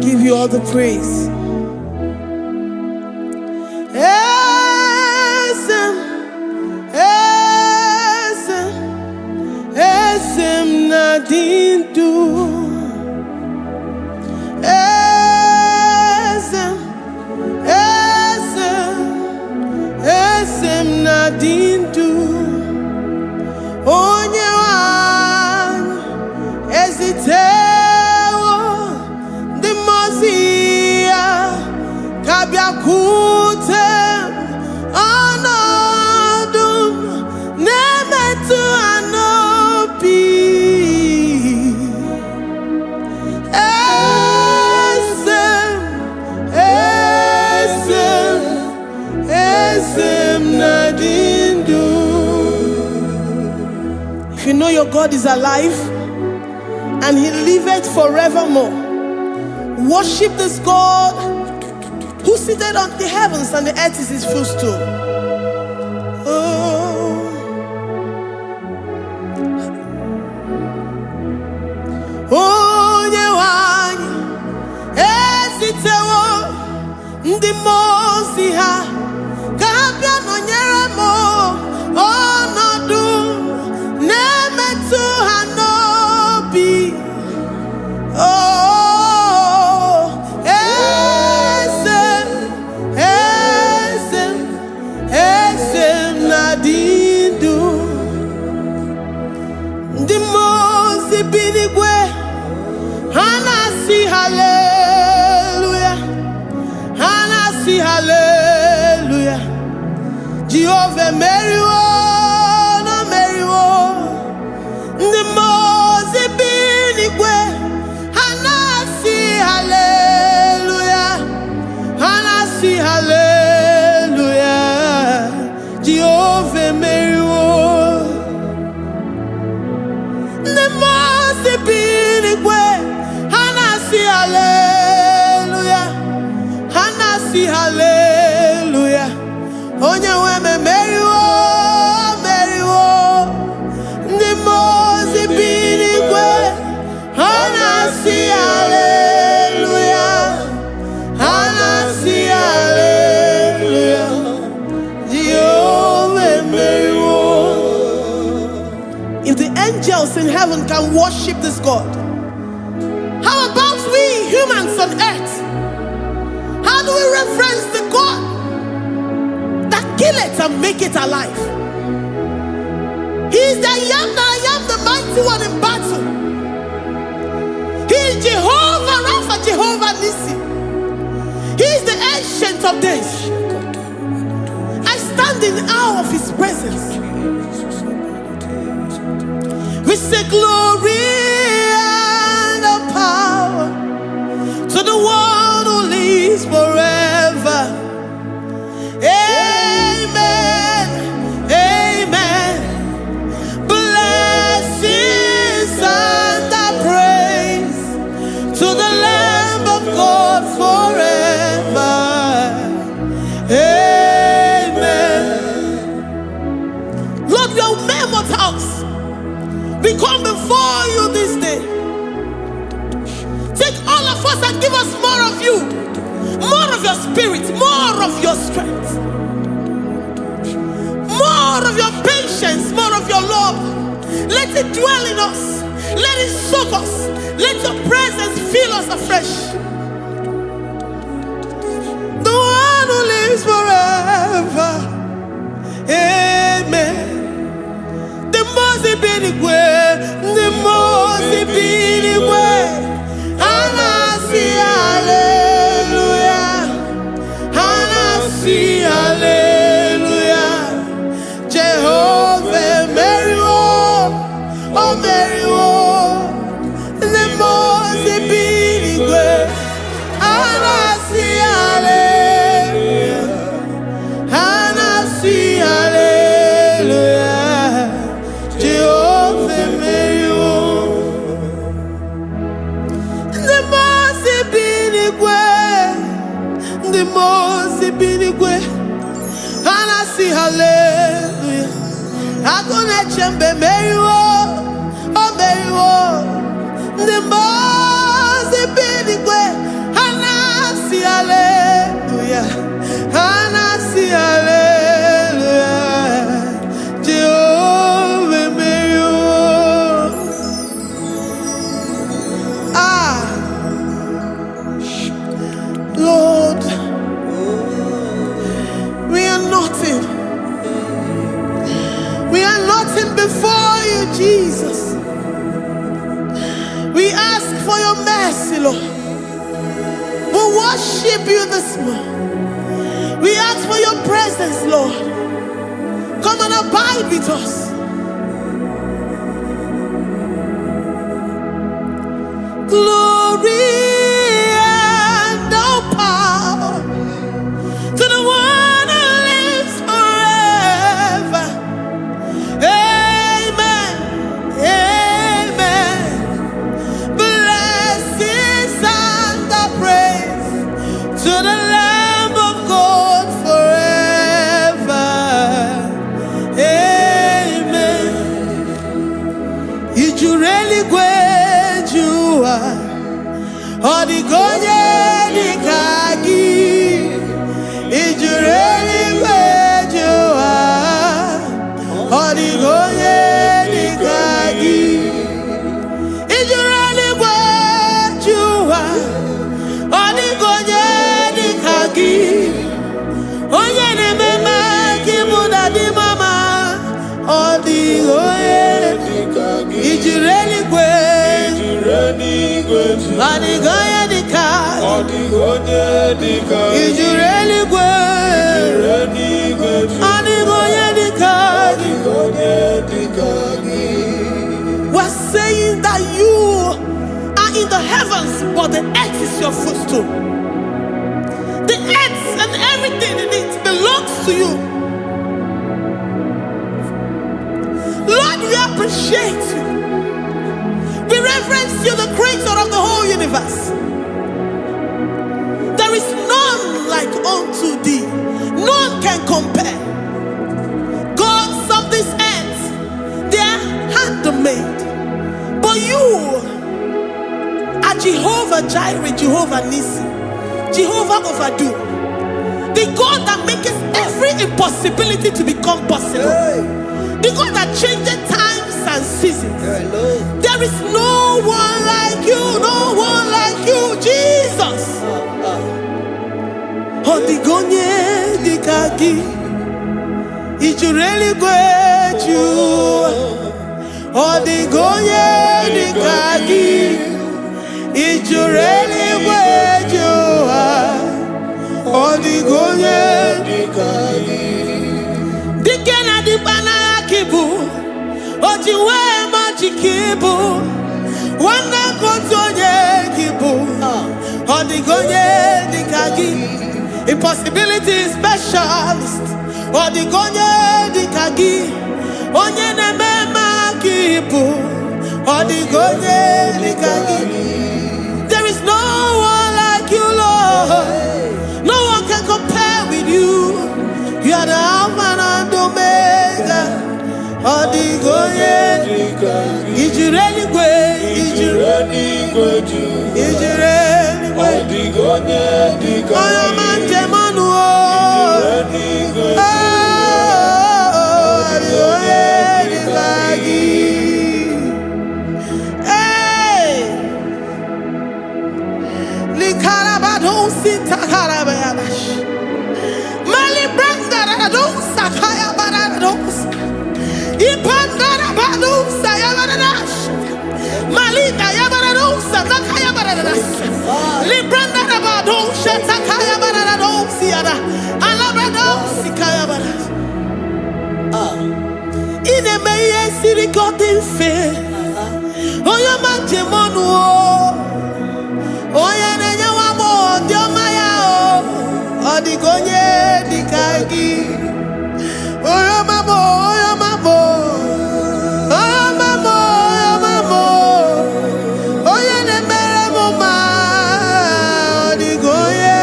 give you all the praise. Esem nadindu. Esem nadindu. Onye wan ezitewo di mozia kabia kutem anodum nemetu anobi. Esem nadindu. If you know your God is alive and he liveth forevermore, worship this God who seated on the heavens and the earth is his footstool. Oh. Onye wanyi esitewo ndi mozi ha kabia nonyere mo onodu nemetu hanobi. Oh, esem nadindu. Ndi mozi binigwe hanasi hallelujah, hanasi hallelujah. Jehovah meriwo no meriwo. Ndi mozi binigwe hanasi hallelujah, hanasi hallelujah. Jehovah meriwo. Ndi mozi binigwe hanasi hallelujah, hanasi hallelujah. Onye weme meriwo, meriwo. Ndi mozi binigwe hanasi hallelujah, hanasi hallelujah. Jehovah meriwo. If the angels in heaven can worship this God, how about we humans on earth? How do we reverence the God that kill it and make it alive? He is the I am, the mighty one in battle. He is Jehovah Rapha, Jehovah Nissi. He is the ancient of days. I stand in awe of his presence. We say glory and power to the one who lives forever. Amen, amen. Blessings and praise to the Lamb of God forever. Amen. Lord, we are mammoth house. We come before you this day. Take all of us and give us more of you, more of your spirit, more of your strength, more of your patience, more of your love. Let it dwell in us. Let it soak us. Let your presence fill us afresh. The one who lives forever. Amen. The most binigwe, the most binigwe. Hanasi hallelujah, hanasi hallelujah. Jehovah meriwo, oh meriwo. The most binigwe, hanasi hallelujah, hanasi hallelujah. Jehovah meriwo. The most binigwe, hanasi hallelujah. Agone chembe meriwo, oh meriwo. The most binigwe, ask for your mercy, Lord. We worship you this morning. We ask for your presence, Lord. Come and abide with us. Glory and all power to the one who lives forever. Amen. Amen. Blessings and the praise to the Lamb of God forever. Amen. You really great you are. Odigonye dikagi. You really great you are. Odigonye dikagi. You really great you are. Odigonye dikagi. Onye ne mema kimuda di mama. Odigonye dikagi. You really great. Odigonye dikagi. Odigonye dikagi. You really great. Odigonye dikagi. We're saying that you are in the heavens, but the earth is your footstool. The earth and everything in it belongs to you. Lord, we appreciate you. We reverence you, the creator of the whole universe. There is none like unto thee. None can compare. Gods of this earth, they are handmade. But you are Jehovah Jireh, Jehovah Nissi, Jehovah Overdo. The God that makes every impossibility to become possible. The God that changes times and seasons. There is no one like you, no one like you, Jesus. Odigonye dikagi. You really great you. Odigonye dikagi. You really great you. Odigonye dikagi. Dikena dibana kibu. Ojiwe majikibu. Wana kotonye kibu. Odigonye dikagi. Impossibility specialist. Odigonye dikagi. Onye nemema kibu. Odigonye dikagi. There is no one like you, Lord. No one can compare with you. You are the Alpha and Omega. Odigonye dikagi. Is you really great? Is you really great? Is you really great? Odigonye dikagi. Oh, man, Jemanu. Odigonye dikagi. Oyo mamo, oyo mamo. Oyo mamo, oyo mamo. Oyo nemere moma. Odigonye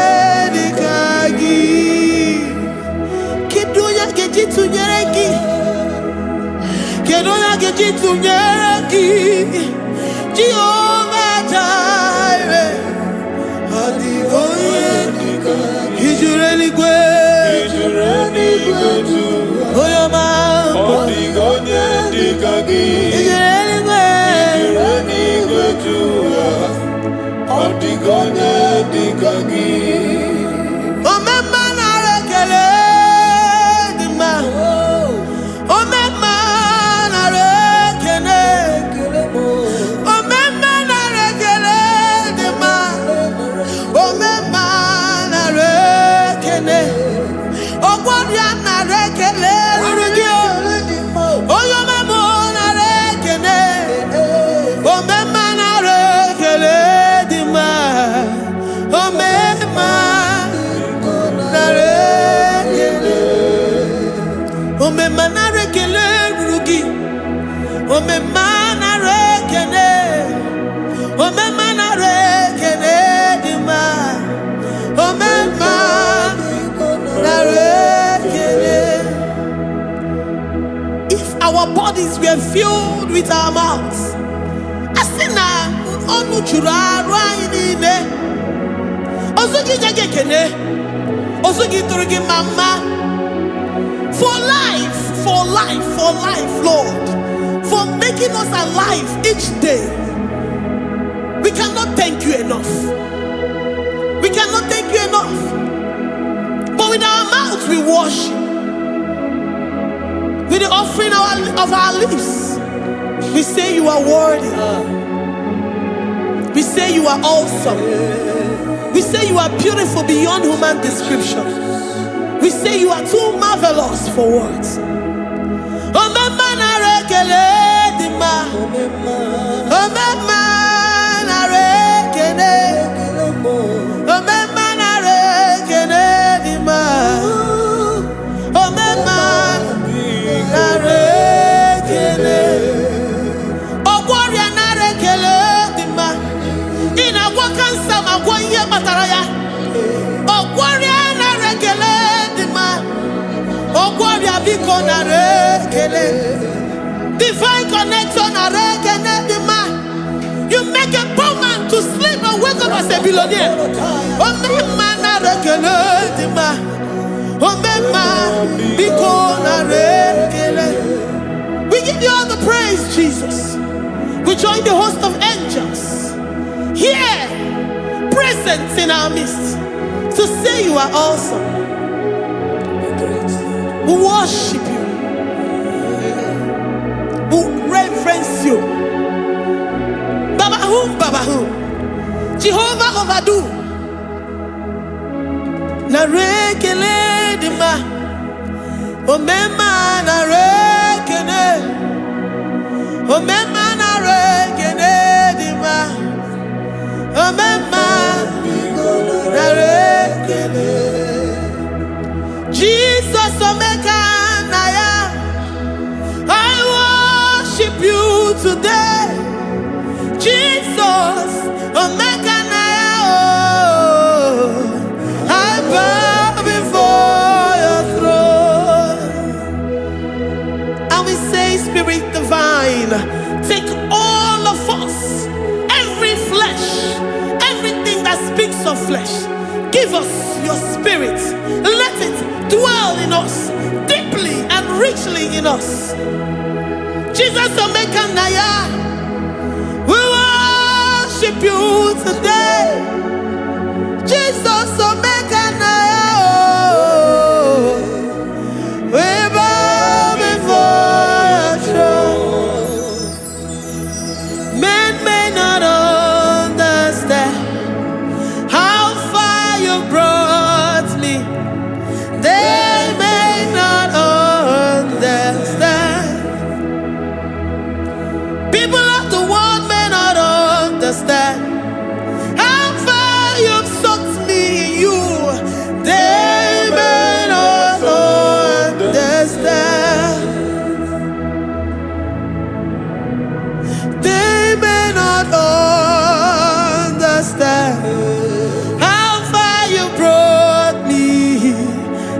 dikagi. Kidunya gejitu nyereki. Kidunya gejitu nyereki. Jehovah Jireh. Odigonye dikagi. Is you really great? Is you really great? Oh, your man. Odigonye dikagi. Is you really great? Is you really great? Odigonye dikagi. Oh, my man, I rekele di ma. Oh, my man, I rekele. bodies were filled with our mouths. Asina onu chura ruaine. Osugi jagekene. Osugi turugi mama. For life, Lord. For making us alive each day. We cannot thank you enough. We cannot thank you enough. But with our mouths we worship. With the offering of our lips, we say you are worthy. We say you are awesome. We say you are beautiful beyond human description. We say you are too marvelous for words. Divine connection. You make a poor man to sleep and wake up as a billionaire. We give you all the praise, Jesus. We join the host of angels here, present in our midst, to say you are awesome. We worship you. We reverence you. Babahum. Jehovah overdo. Narekele dima. Omema narekene. Omema narekene dima. Omema narekene. Jesus Omega Naya, I worship you today. Jesus Omega Naya, I bow before your throne. And we say, Spirit divine, take all of us, every flesh, everything that speaks of flesh. Give us your spirit. Let it dwell in us, deeply and richly in us. Jesus Omega Naya, we worship you today. Jesus Omega Naya, we bow before your throne. Men may not understand how far you brought me. They may not understand. People of the world may not understand how far you've sucked me in you. They may not understand. They may not understand how far you brought me.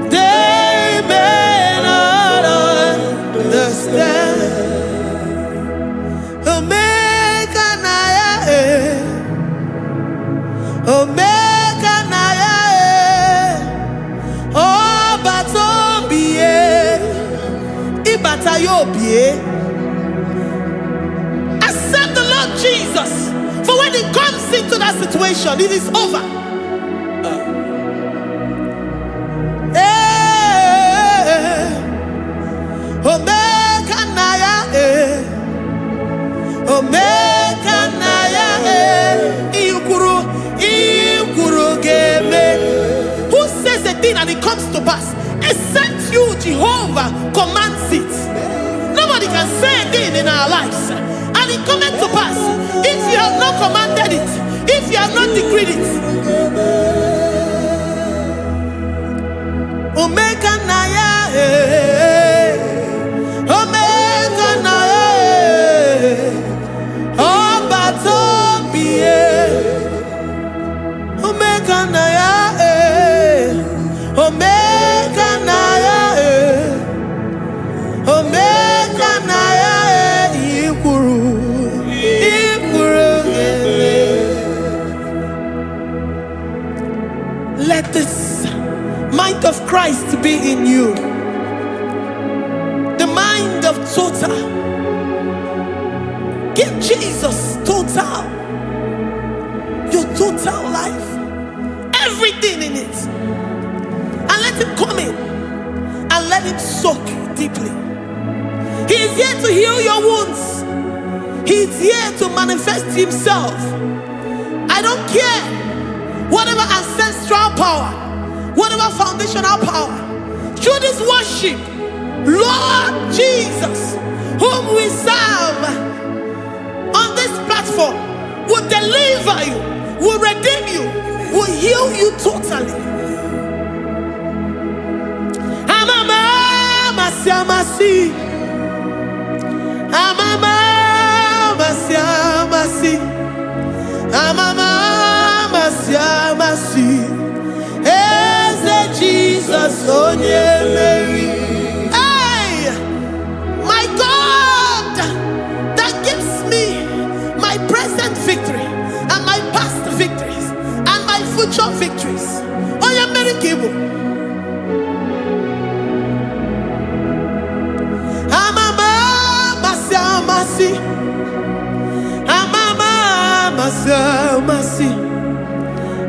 They may not understand. Omega Naya, Omega Naya, oh Batombiye, Ibatayobie. Accept the Lord Jesus, for when He comes into that situation, it is over. Omega Naya, Omega Naya, Ikuru Game. Who says a thing and it comes to pass? Except you, Jehovah, commands it. Nobody can say a thing in our lives and it comes to pass if you have not commanded it, if you have not decreed it. Omega Naya, Omega Naya, oh Batombiye, Omega Naya, Omega Naya, Omega Naya. Christ be in you. The mind of total. Give Jesus total. Your total life. Everything in it. And let him come in. And let him soak deeply. He is here to heal your wounds. He is here to manifest himself. I don't care. Whatever ancestral power, whatever foundational power, through this worship, Lord Jesus, whom we serve on this platform, will deliver you, will redeem you, will heal you totally. Amamasi, amamasi, amamasi, Eze Jesus, onye Mary. Hey, my God, that gives me my present victory and my past victories and my future victories. Onye Mary Kibu. Amamasi, amamasi,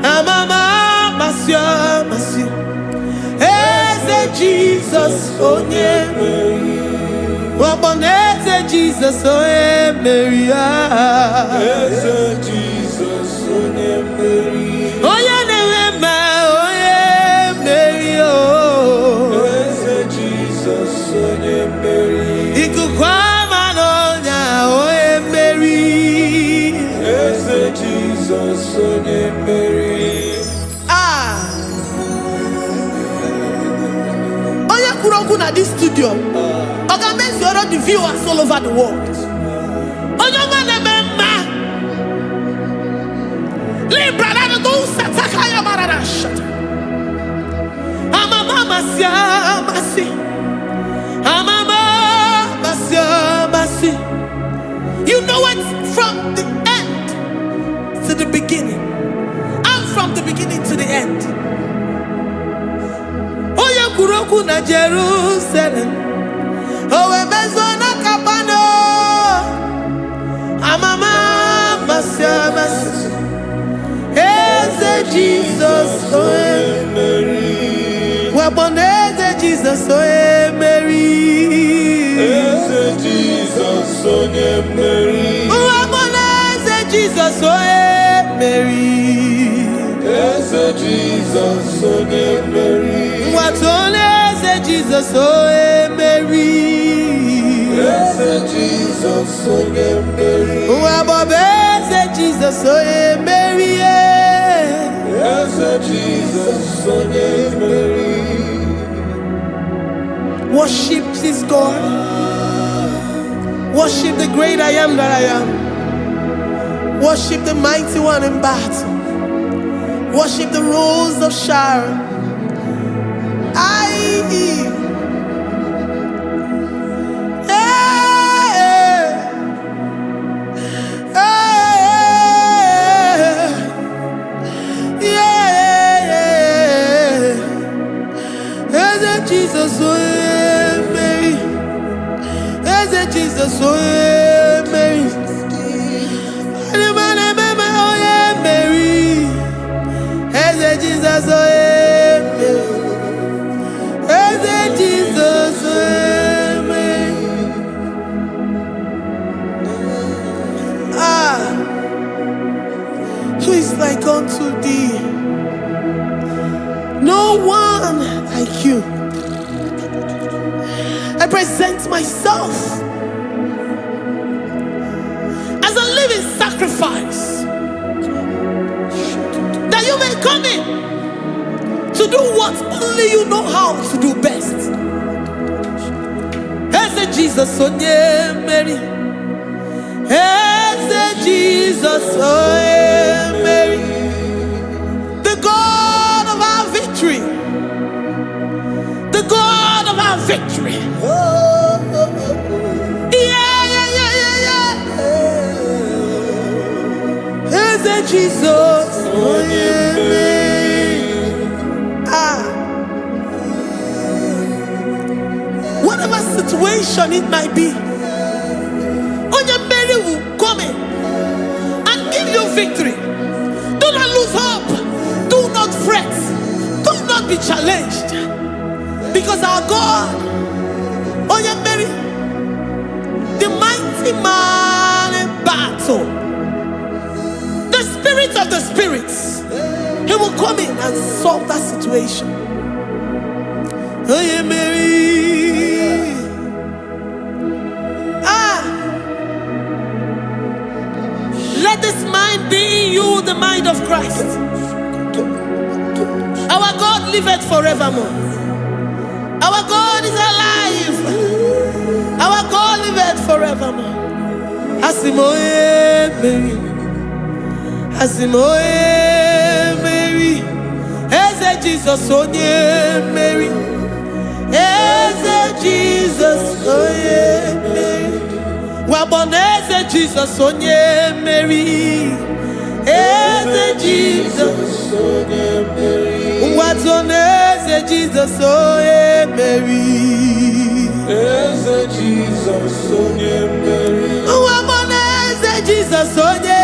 amamasi, Eze Jesus, onye Mary. Eze Jesus, onye Mary. Eze Jesus, onye Mary. Onye na-eme, onye Mary. Eze Jesus, onye Mary. Ikuku ama n'ọnya, onye Mary. Eze Jesus, onye Mary. Onye kwuru okwu na this studio, ọ ga-emezi ọrụ the viewers all over the world. Onye ọma na-eme mma. Libra na go sataka ya marara shata. Amama masi. Amama masi. You know it from the end to the beginning. And from the beginning to the end. Oya kuroku na Jerusalem. Owe mezona kapano. Amama masi. Eze Jesus, oye Mary. Waboneze Jesus, oye Mary. Eze Jesus, onye Mary. Waboneze Jesus, oye Mary. Eze Jesus, onye Mary. Watoneze Jesus, oye Mary. Eze Jesus, onye Mary. Wabobeze Jesus, oye Mary. Eze Jesus, onye Mary. Worship this God. Worship the great I am that I am. Worship the mighty one in battle. Worship the rose of Sharon. Jesus, oh Mary. Eze Jesus, oh Mary. Mary. Eze Jesus, oh Mary. Eze Jesus, oh Mary. Who is like unto thee? No one like you. I present myself as a living sacrifice, that you may come in to do what only you know how to do best. Eze Jesus, onye Mary. Eze Jesus, onye Mary. The God of our victory. The God of our victory. Eze Jesus, onye Mary. situation it might be, Onyemeri will come in and give you victory. Do not lose hope. Do not fret. Do not be challenged. Because our God, Onyemeri, the mighty man in battle, the spirit of the spirits, he will come in and solve that situation. Onyemeri. Let this mind be in you, the mind of Christ. Our God liveth forevermore. Our God is alive. Our God liveth forevermore. Asimoye Mary. Asimoye Mary. Eze Jesus onye Mary. Eze Jesus onye Mary. Waboneze Jesus onye Mary. Eze Jesus onye Mary. Watoneze Jesus onye Mary. Eze Jesus onye Mary. Waboneze Jesus onye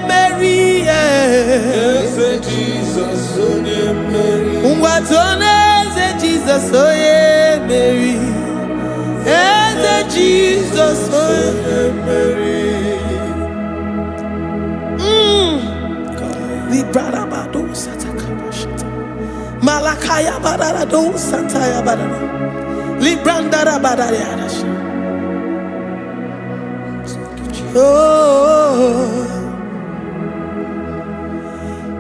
Mary. Eze Jesus onye Mary. Watoneze Jesus onye Mary. Eze Jesus onye Mary. Malakaya badara do santaya badara. Librandara badara. Oh,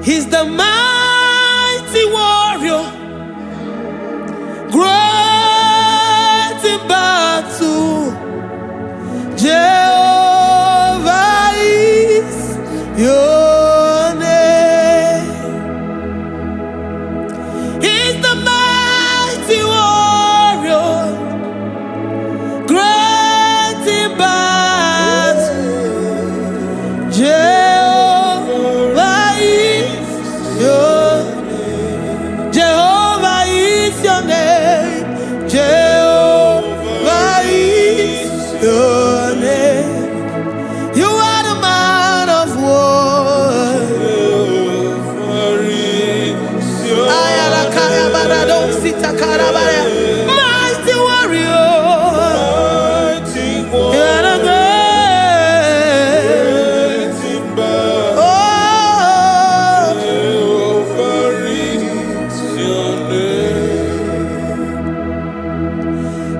he's the mighty warrior, great in battle. Jehovah is your name. He's the mighty warrior, great in battle. Jehovah is your name. Jehovah is your name. Jehovah is your name. You are the man of war. Mighty warrior. You are the great. Oh, Jehovah is your name.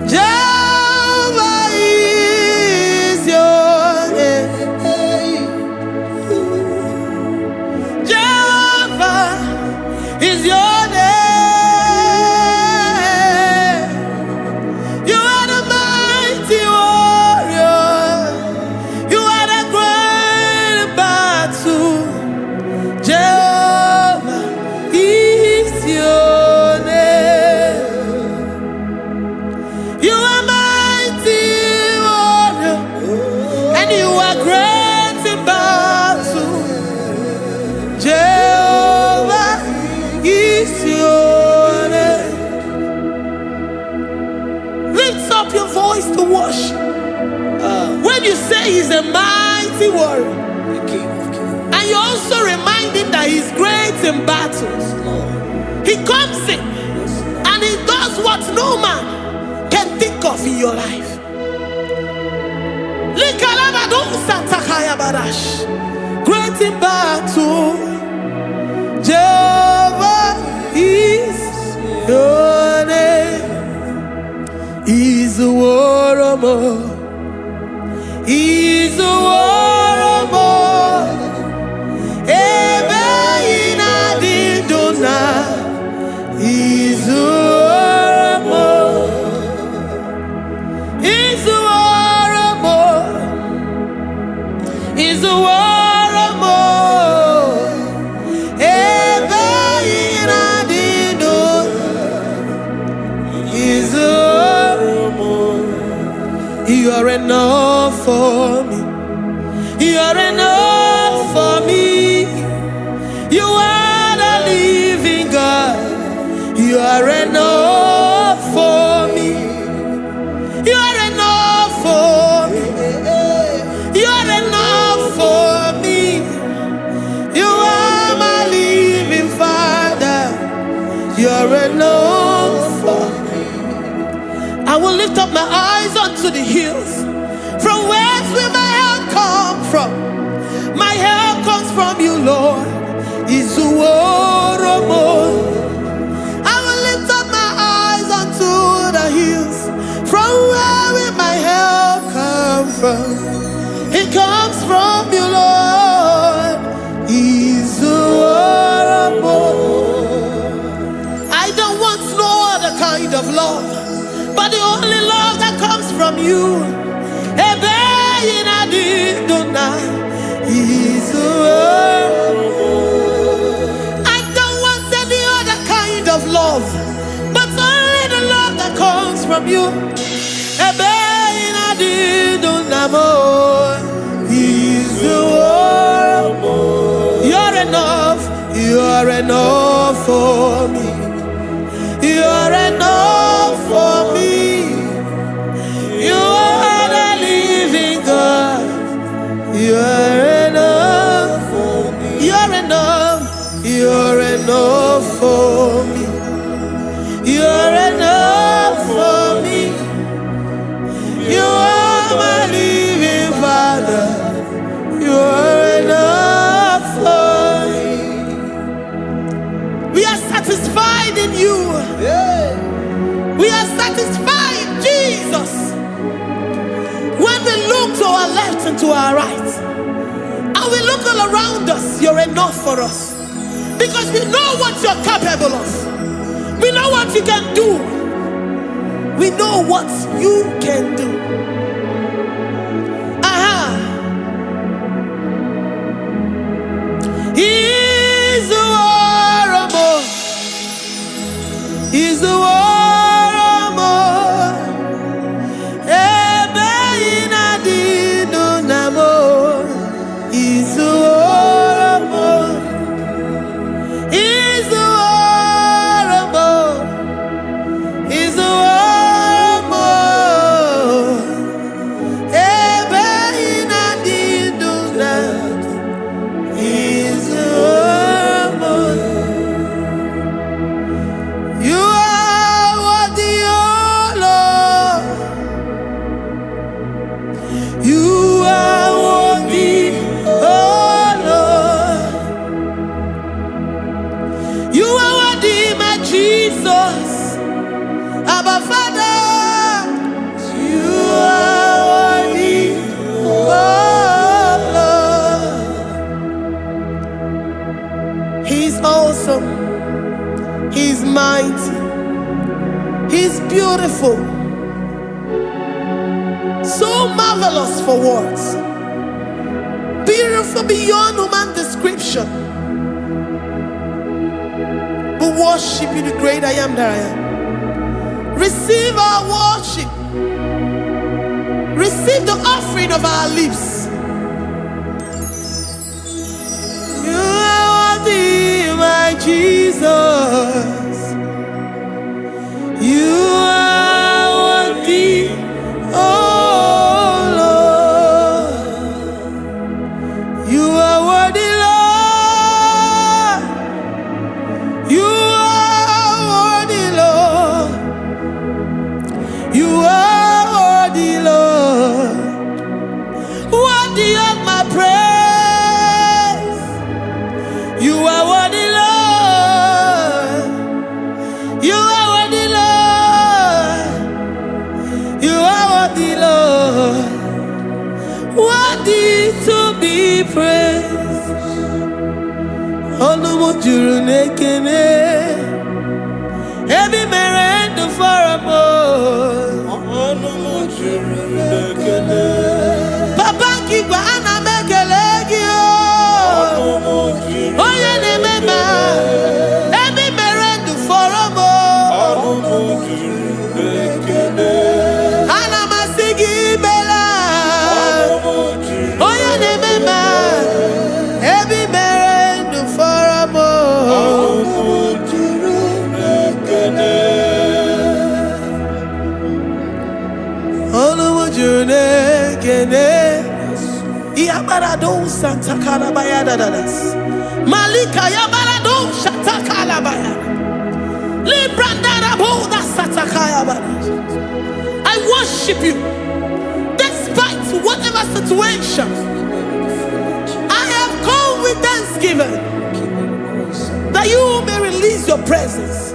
Jehovah is your name. Jehovah is your name. You are the mighty warrior. You are the great battle. Jehovah is your name. You are mighty warrior, and you are great in battle. Jehovah is your name. Lift up your voice to worship. When you say he's a mighty warrior, and you also remind him that he's great in battles, he comes in and he does what no man can think of in your life. Great in battle, Jehovah is your name. He's a warrior. He's a warrior. Ebe ina didona. He's a warrior. He's a warrior. He's a warrior. Ebe ina didona. He's a warrior. You are enough for me. You are enough for me. You are the living God. You are enough for me. You are enough for me. I will lift up my eyes unto the hills. From whence will my help come from? My help comes from you, Lord. Izuoromo. I will lift up my eyes unto the hills. From where will my help come from? It comes from you, Lord. Izuoromo. I don't want no other kind of love, but the only love that comes from you. I don't want any other kind of love, but only the love that comes from you. You're enough, you're enough for me. You're enough for me. You are the living God. You're enough for me. You're enough. You're enough for me. You're enough for me. You are my living Father. You're enough for me. We are satisfied in you. We are satisfied, Jesus. When we look to our left and to our right, and we look all around us, you're enough for us. Because we know what you're capable of. We know what you can do. We know what you can do. He's the war. He's the war. He's mighty. He's beautiful. So marvelous for words. Beautiful beyond human description. We worship you, the great I am that I am. Receive our worship. Receive the offering of our lips. You are worthy, my Jesus. You are worthy, oh Lord. You are worthy, Lord. You are worthy, Lord. You are worthy, Lord. Worthy of my praise. You are worthy, Lord. You are worthy, Lord. You are worthy, Lord. Worthy to be praised. Onumujuru nekene. Every merendo for a more. Onumujuru nekene. Papa kigwa ana mekelegi o. Oye ne mema. Every merendo for a more. Onumujuru nekene. Ana masigi bela. Oye ne mema. Every merendo for a more. Onumujuru nekene. Onumujunekene. Iabarado Santa Calabayadadas. Malika Yabarado Shata Calabaya. I worship you despite whatever situation. I have come with thanksgiving that you may release your presence.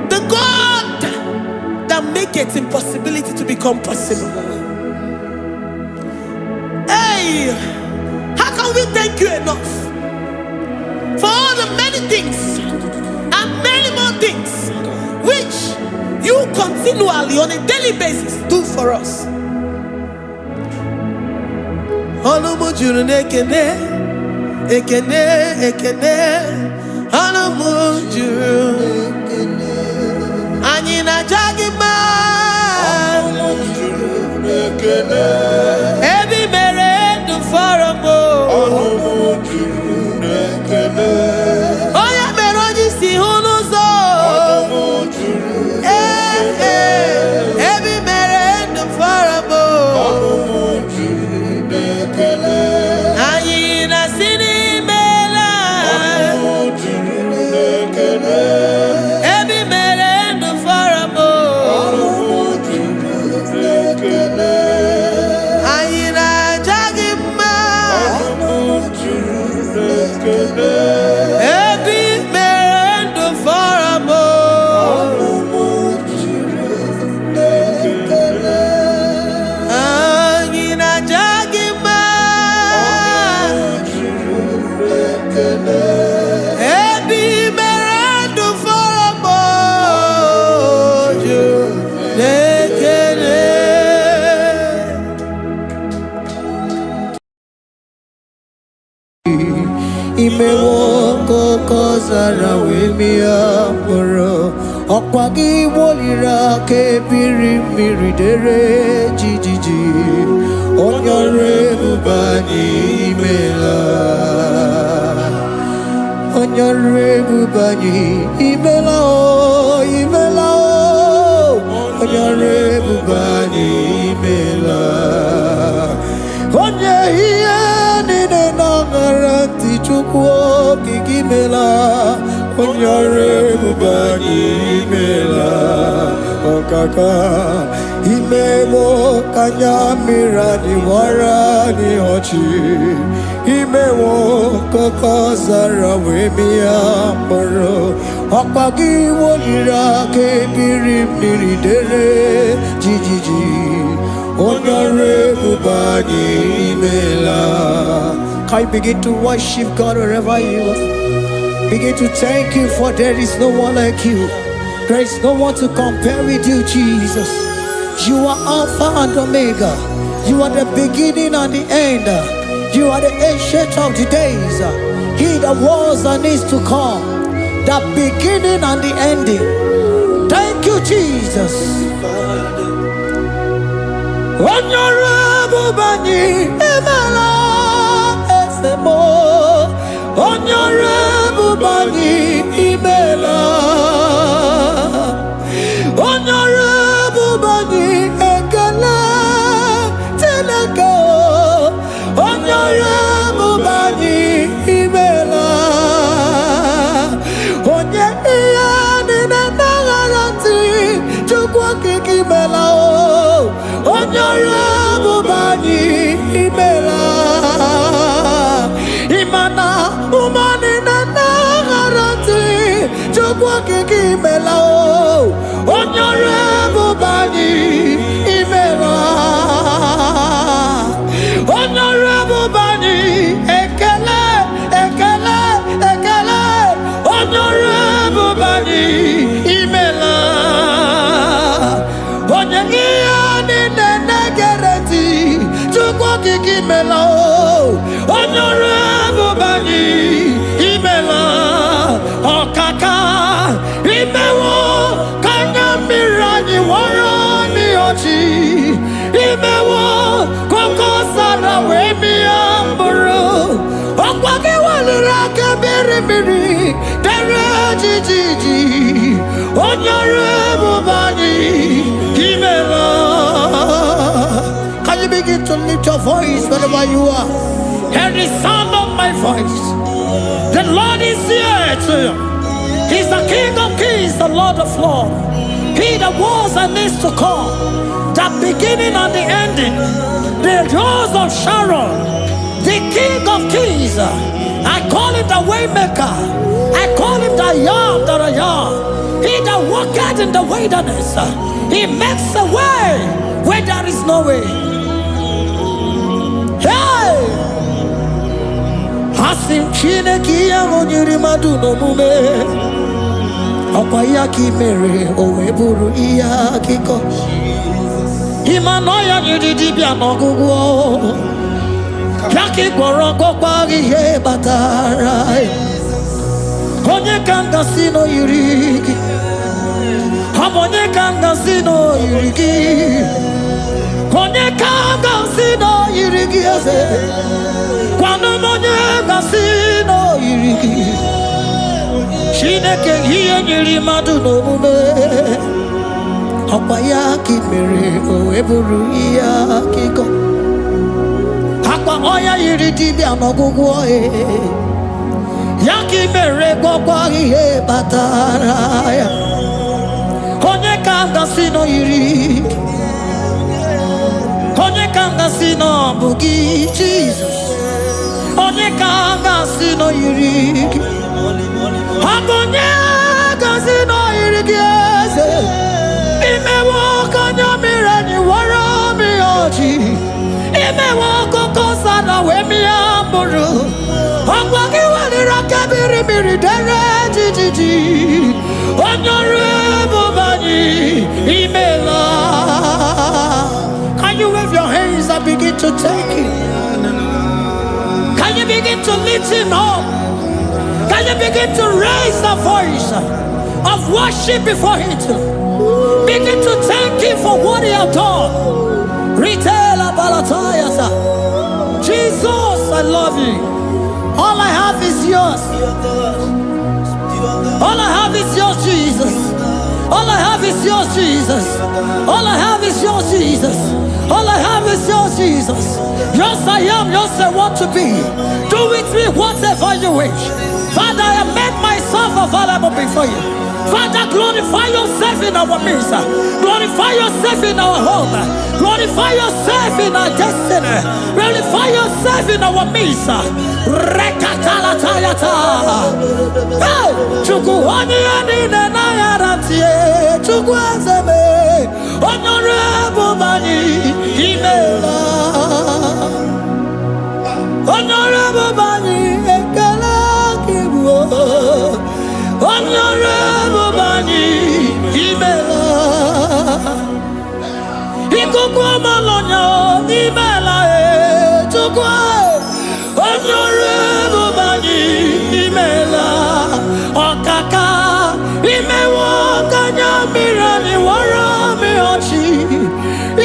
The God that maketh impossibility to become possible. Hey, how can we thank you enough for all the many things and many more things which you continually on a daily basis do for us? Ekene, ekene, anamujuru, anyina jagima, ebi mere du faramo, oya meroji si hunuzo, ebi mere du faramo. Kozara wemia moro okwagi wolira ke biri miridere jijiji onyore bubani imela onyore bubani imela o imela o onyore bubani imela onye hiye nine nangaranti chukwo kikimela onyore bubani imela okaka imemo kanyamira ni wara ni hochi imewo koko zara wemia moro okpagi wolira ke biri miridere jijiji onyore bubani imela. Can you begin to worship God wherever you are? Begin to thank Him, for there is no one like you. There is no one to compare with you, Jesus. You are Alpha and Omega. You are the beginning and the end. You are the ancient of the days. He that was and is to come. The beginning and the ending. Thank you, Jesus. Honorable Bani Emala Esemo. Honorable Bani Emela kiki imela onye ọrụ ebube anyị imela onye ọrụ ebube anyị ekele ekele ekele onye ọrụ ebube anyị imela onye ihe niile na-egere ntị Chukwu okike imela onye ọrụ ebube anyị imela ọkaka imewo ka anya mmiri anyị wara anyị ọchị imewo ka oke ọzara wee mịa mkpụrụ ọkwa gị weliri aka mmiri mmiri dere jijiji onye ọrụ ebube anyị imela. Can you begin to lift your voice wherever you are? Hear the sound of my voice. The Lord is here to you. He's the King of Kings, the Lord of Lords. He that was and is to come, the beginning and the ending, the rose of Sharon, the King of Kings. I call him the Waymaker. I call him the Yam that I am. He that walketh in the wilderness, he makes a way where there is no way. Hey! Hasim Chineke ya onyere mmadụ n'omume ọkwa ya ka imere o wee bụrụ ihe akụkọ ịma na ya nyere dibịa n'ọgwụgwọ ya ka ị gwọrọ ọgwọkwa ihe batara onye ka m gasị n'oyiri gị ọ bụ onye ka m gasị n'oyiri gị onye ka m gasị n'oyiri gị eze kwanụ m onye gasị n'oyiri gị Chineke ihe nyere mmadụ n'omume ọkwa ya ka ị mere o wee bụrụ ihe akụkọ akwa ọya yiri dibịa n'ọgwụgwọ ya ka ị mere gwọkwa ihe batara ya onye ka m gasị n'oyiri onye ka m gasị n'ọbụ gị Jizọs onye ka m gasị n'oyiri gị ọ bụ onye gasị n'oyiri gị eze imewe ọkụ anya mmiri anyị wara mi ọchị imewe ọkụkọ ọzara wee mịa mkpụrụ ọgwa gị weliri aka mmiri mmiri dere jijiji onye ọrụ ebube anyị imela. Can you wave your hands and begin to take it? Can you begin to lift him up? Can you begin to raise the voice of worship before him? Begin to thank him for what he has done. Retailer Balatayasa. Jesus, I love you. All I have is yours. All I have is yours, Jesus. All I have is yours, Jesus. All I have is yours, Jesus. All I have is yours, Jesus. Yours I am, yours I want to be. Do with me whatever you wish. Father, I have made myself available before you. Father, glorify yourself in our midst. Glorify yourself in our home. Glorify yourself in our destiny. Glorify yourself in our midst. Rekatalatayata. Hey! Chukwani anine na yarantie. Chukwazeme. Honorable Bani Imela. Honorable Bani Ekala Kibu. Honorable Bani Imela. Ikukwa Malonya Imela Chukwa. Honorable Bani Imela. Okaka Imewo Kanya Mirani Wara Miyochi.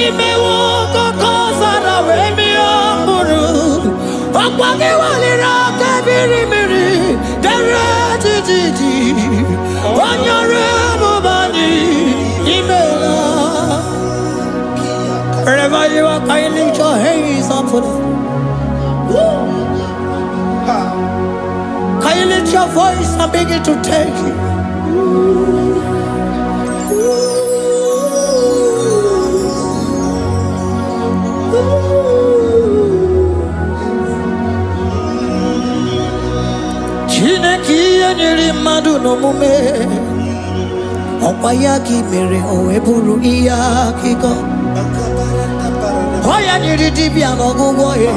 Imewo Kokozara Wemiamburu. Okwagi Walira Kabiri Miri. Dere Jiji. Honorable Bani Imela. Wherever you are, can you lift your hands up for them? Can you lift your voice and begin to take it? Chineke nyere mmadụ n'omume Okwayaki mere oweburu iya kiko. Oya niridi no gugo ye.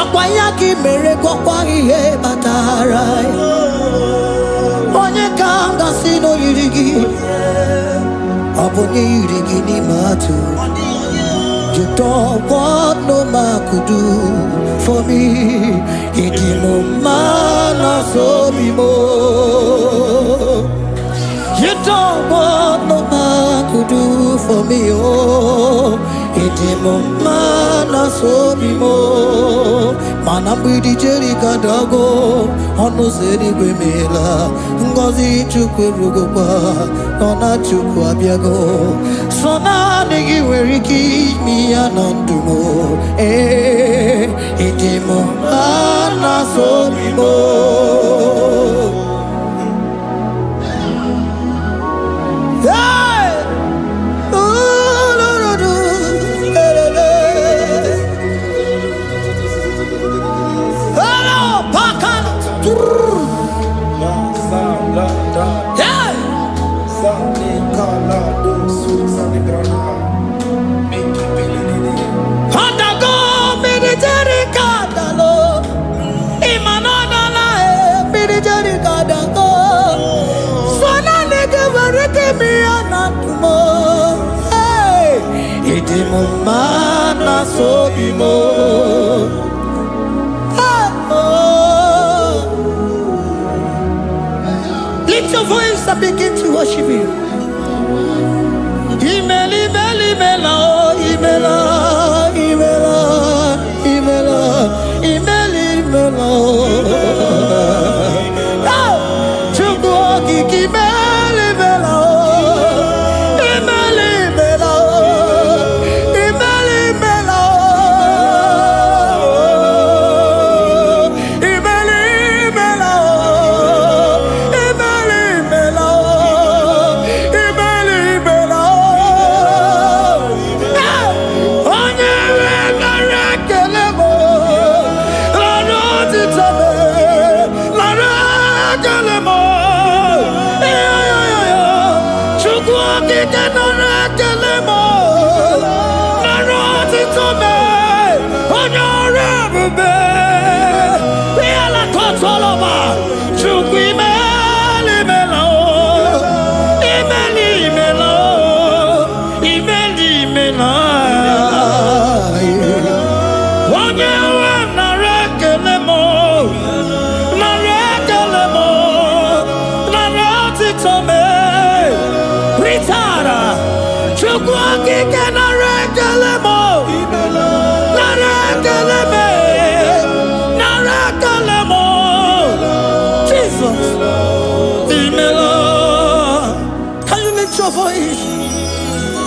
Okwayaki mere kokwa ihe batara. Onye kanga sino yirigi. Abonye yirigi ni matu. You don't want no man could do for me. He did no man so be more. You don't want no man could do for me. Oh, he did no man so be more. Man, I'm with the Jerry Cadago. On no city Grimela. Ngozi Chukwerugopa. Nona Chukwabiago. So now nigga where he keep me anondumo. Eh, he did no man so be more. Mana so bimo. Lift your voice and begin to worship Him. Imela, imela, imela, imela, imela, imela, imela. Chukwuoki imela, imela.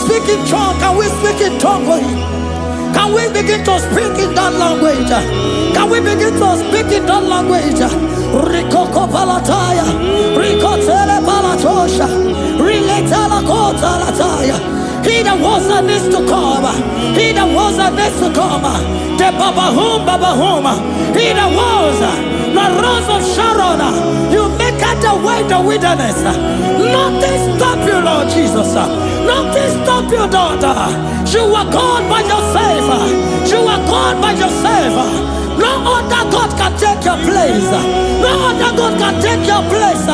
Speak in tongue. Can we speak in tongue for Him? Can we begin to speak in that language? Can we begin to speak in that language? Rikoko palataya, rikotele palatosha, riletala kota lataya. He that was and is to come. He that was and is to come. The Babahum, Babahum. He that was the rose of Sharon. You make out the way the wilderness. Nothing stop you, Lord Jesus. Nothing stop you, daughter. You are God by yourself. You are God by yourself. No other God can take your place. No other God can take your place.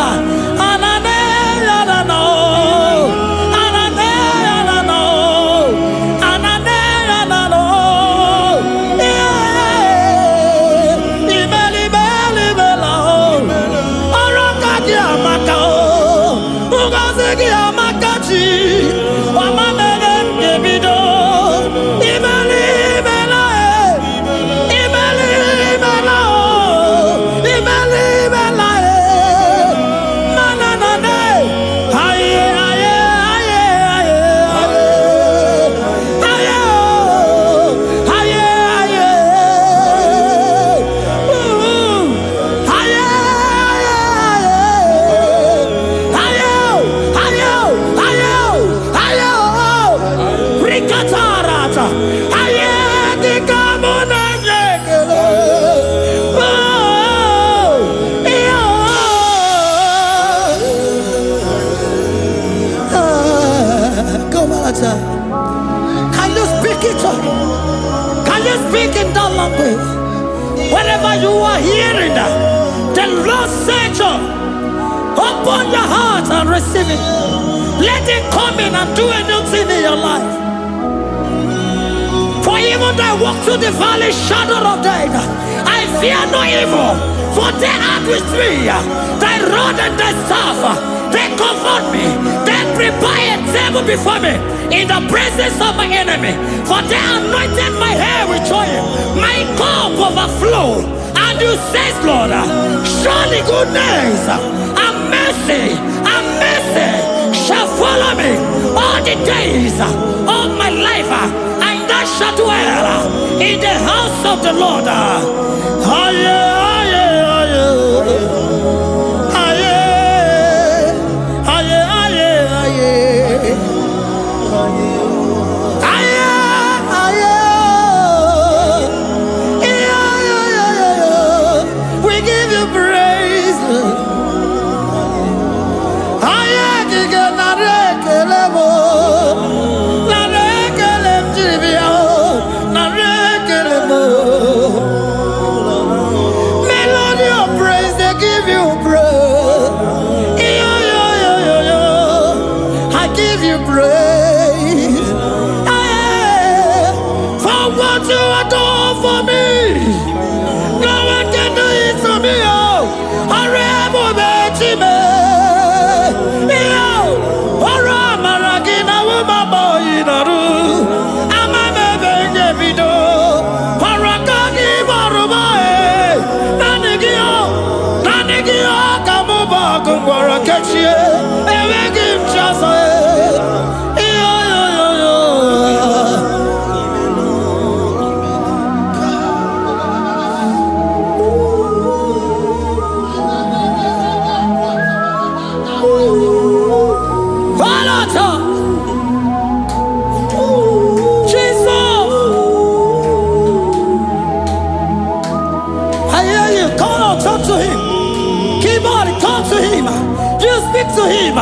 The Lord said, open your heart and receive it. Let it come in and do a new thing in your life. For even though I walk through the valley shadow of death, I fear no evil. For they are with me. Thy rod and thy staff, they comfort me. They prepare a table before me in the presence of my enemy. For they anointed my hair with oil. My cup overflow. And you say, Lord, surely goodness and mercy shall follow me all the days of my life. And I shall dwell in the house of the Lord. We give you praise. Melody of praise, they give you praise. I give you praise. For what you have done for me, no one can do it for me. To him,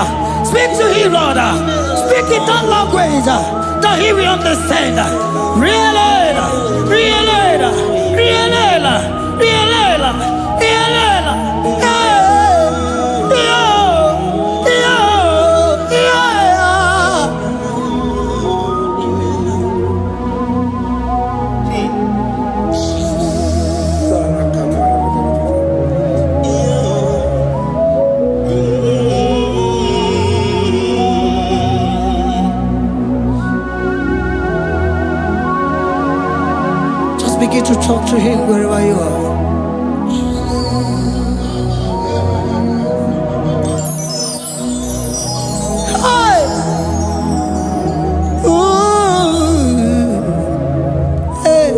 speak to him, Lord. Speak in that language that he will understand. Begin to talk to him wherever you are. Hi. Ooh. Hey.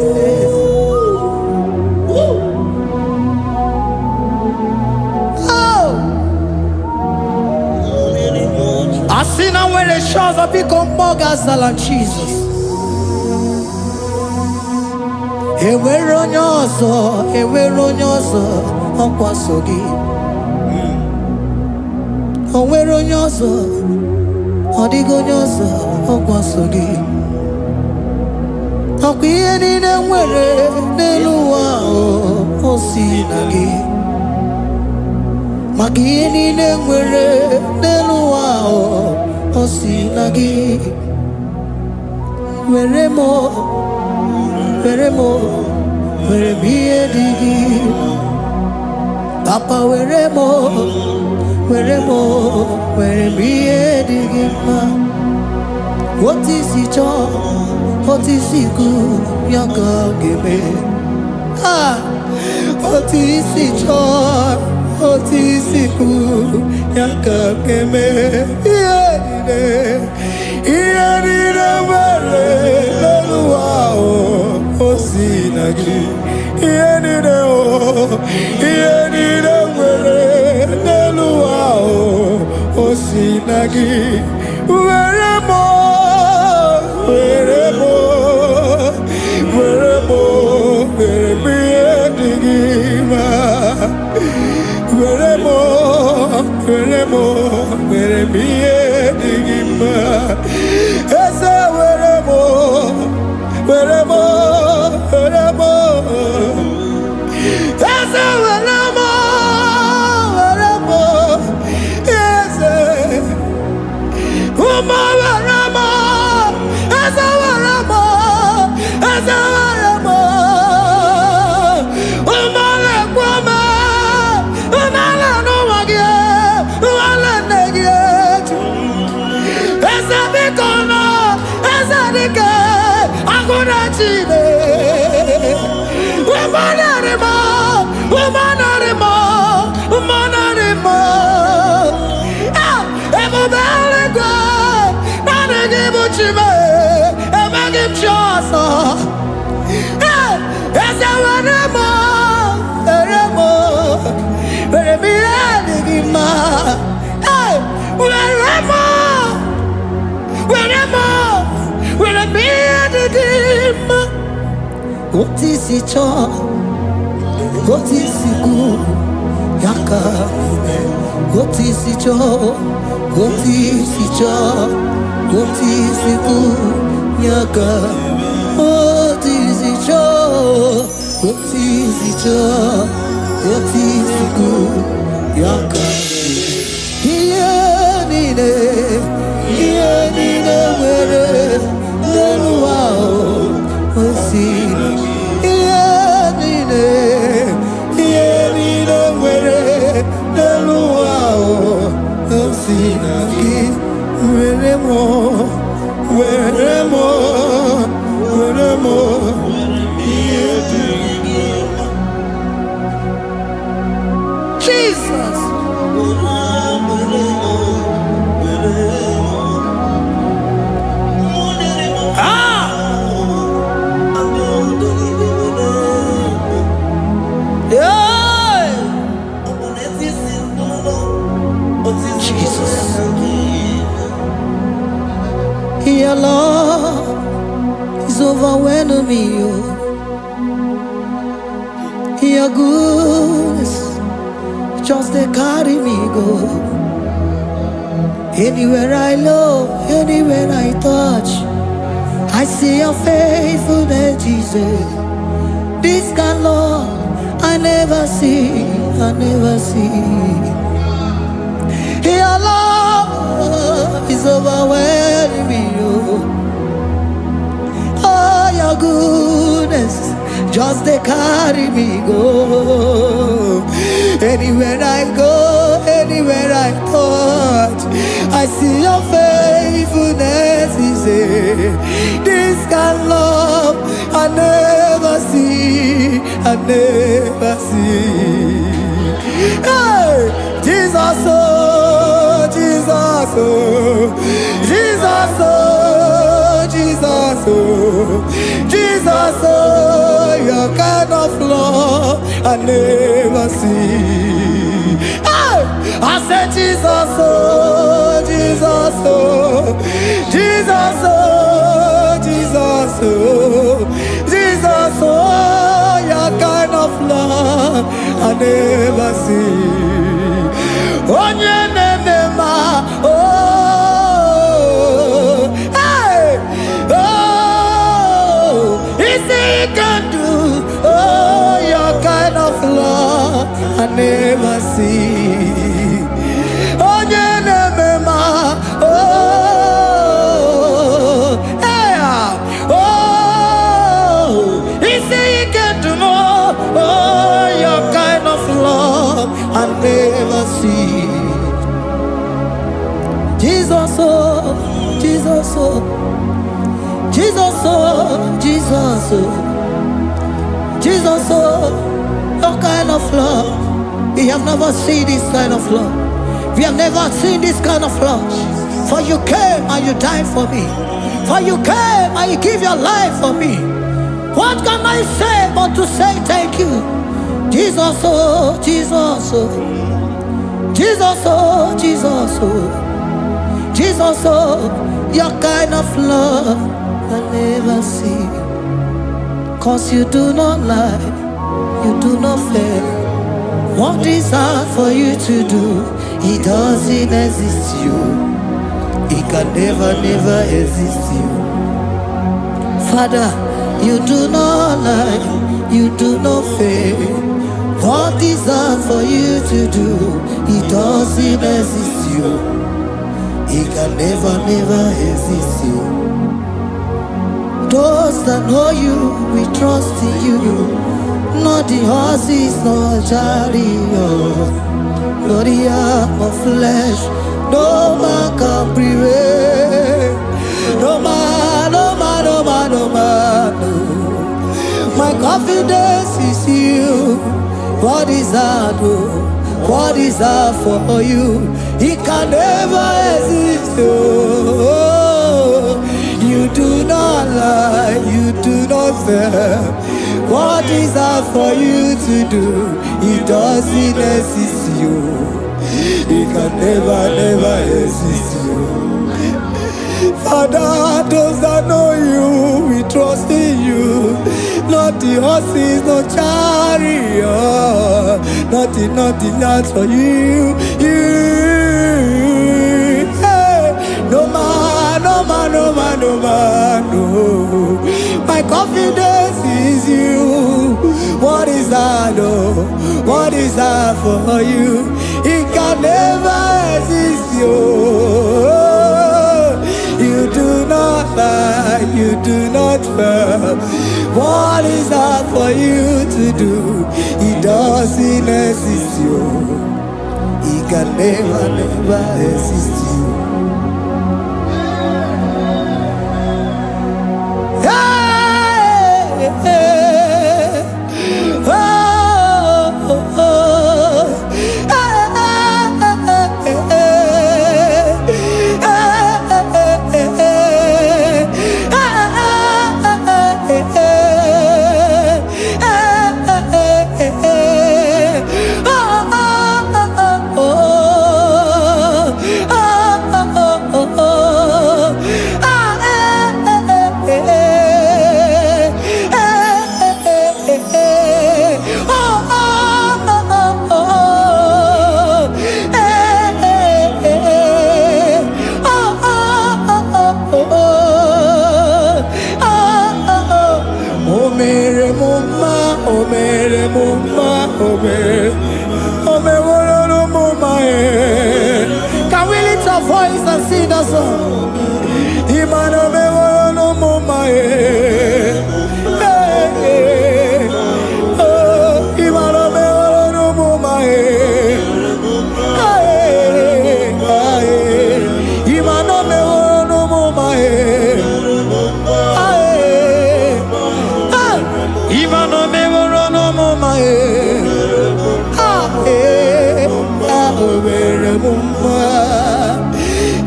Oh. I see now where the shores have become more than Jesus. Ewere onye ọzọ ọkwa so gị. O nwere onye ọzọ, ọ dịghị onye ọzọ ọkwa so gị. Ọkwa ihe niile nwere n'elu ụwa o si na gị. Maka ihe niile nwere n'elu ụwa o si na gị. Were m ihe dị gị. Papa were m ihe dị gị mma. Otu isi chọọ, otu isi kwu ya ka ọ ga-eme. Otu isi chọọ, otu isi kwu ya ka ọ ga-eme. Ihe niile nwere n'elu ụwa o si na gị. Ihe niile nwere n'elu ụwa o si na gị. Were m ihe dị gị mma. Were m ihe dị gị mma. Eze were m Eze were m Otisicho, Otisiku, Yakamine, Otisicho, Otisicho, Otisiku, Yaka, Otisicho, Otisicho, Otisiku, Yaka. Iyanine, Iyanine, where Neluao, Osina. Iyanine, Iyanine, where Neluao, Osina. Where more, where more, where more. Jesus. Your love is overwhelming me. Your goodness just they carry me go. Anywhere I look, anywhere I touch, I see your faithfulness, Jesus. This kind of love I never see, I never see. Your love is overwhelming me. Oh, your goodness just they carry me go. Anywhere I go, anywhere I touch, I see your faithfulness. This kind of love I never see, I never see. Hey, Jesus, oh, Jesus, oh, Jesus, oh, Jesus, oh, Jesus, oh, your kind of love I never see. Hey, I said Jesus, oh, Jesus, oh, Jesus, oh, Jesus, oh, Jesus, oh, your kind of love I never see. Oh, hey, oh, easy can do. Oh, your kind of love I never see. Oh, hey, oh, easy can do more. Oh, your kind of love I never see. Jesus, oh, Jesus, oh, Jesus, oh, Jesus, oh, Jesus, oh, your kind of love. We have never seen this kind of love. We have never seen this kind of love. For you came and you died for me. For you came and you give your life for me. What can I say but to say thank you? Jesus, oh, Jesus, oh, Jesus, oh, Jesus, oh, Jesus, oh, your kind of love I never see. 'Cause you do not lie, you do not fail. What is hard for you to do, it doesn't exist you. It can never, never exist you. Father, you do not lie, you do not fail. What is hard for you to do, it doesn't exist you. It can never, never exist you. Those that know you, we trust in you. Not the horses, not chariot, not the arm of flesh. No man can prevail. No man, no man, no man, no man. No. My confidence is you. What is hard? What is hard for you? It can never exist. Oh, you do not lie, you do not fail. What is hard for you to do? It doesn't exist you. It can never, never exist you. Father, those that know you, we trust in you. not the horses, no chariot, nothing that's for you. Hey, no man, no. My confidence is you. What is that, oh? What is that for you? It can never exist, you. You do not lie, you do not fail. What is that for you to do? It doesn't exist, you. It can never exist, you. Can we lift our voice and sing that song?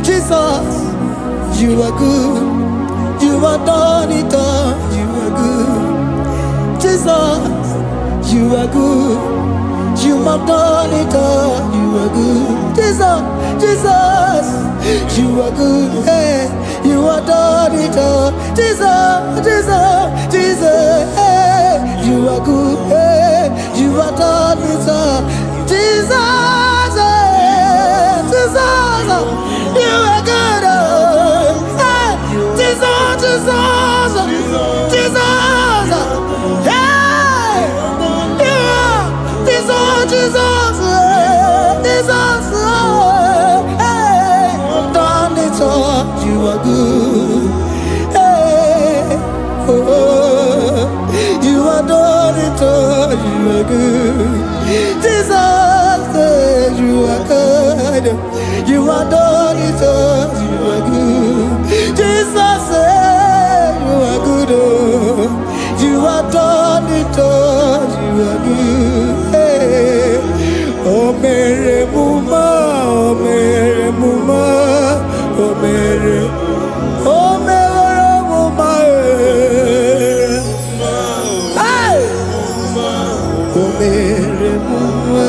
Jesus, you are good. You are done it all. You are good. Jesus, you are good. You have done it all. You are good. Jesus, you are good. Hey, you have done it all. Jesus, hey, you are good. Hey, you have done it all. Jesus, you are good. Hey, Jesus, hey, you are Jesus, hey, done it all. You are good. Hey, oh, you are done it all. You are good. Jesus, you are good. You are done it all. You are good. Jesus, you are good. Oh, you are done it all. You are good. Hey. Oh, Mary Muma, oh, Mary Muma, oh, Mary, oh, Mary Muma, hey, oh, Mary Muma.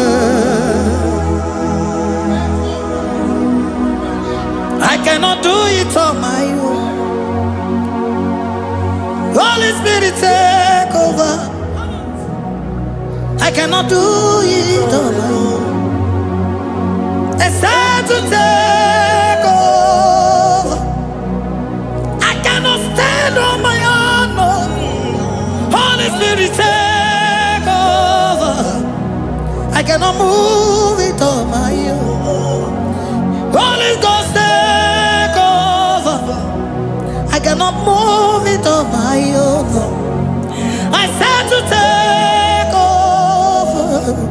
I cannot do it on my own. Holy Spirit, take over. I cannot do it on my own. It's time to take over. I cannot stand on my own. No. Holy Spirit, take over. I cannot move it on my own. Holy Ghost, take over. I cannot move it on my own. I said to take over.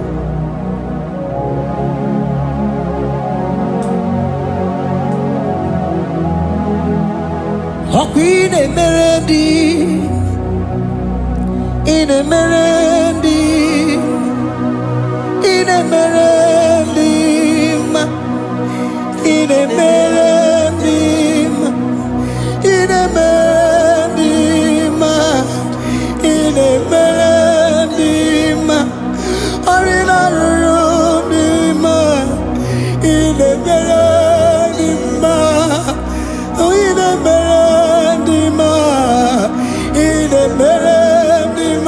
Oh, Queen Emerendi, in Emerendi, in Emerendi, in Emerendi, in Emerendi, in Emerendi, Arina Rudima, in Emerendi, in Emerendi, in Emerendi,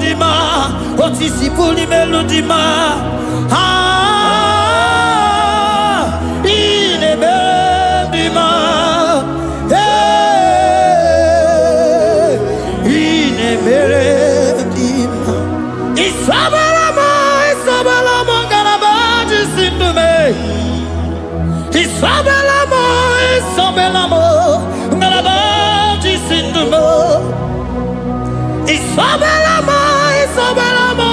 dima, otisi puli melodima. Ine bendima, ine bendima. Isabelamo, Isabelamo, galabaji sindume. Isabelamo, Isabelamo, galabaji sindume. Isabelamo, Isabelamo,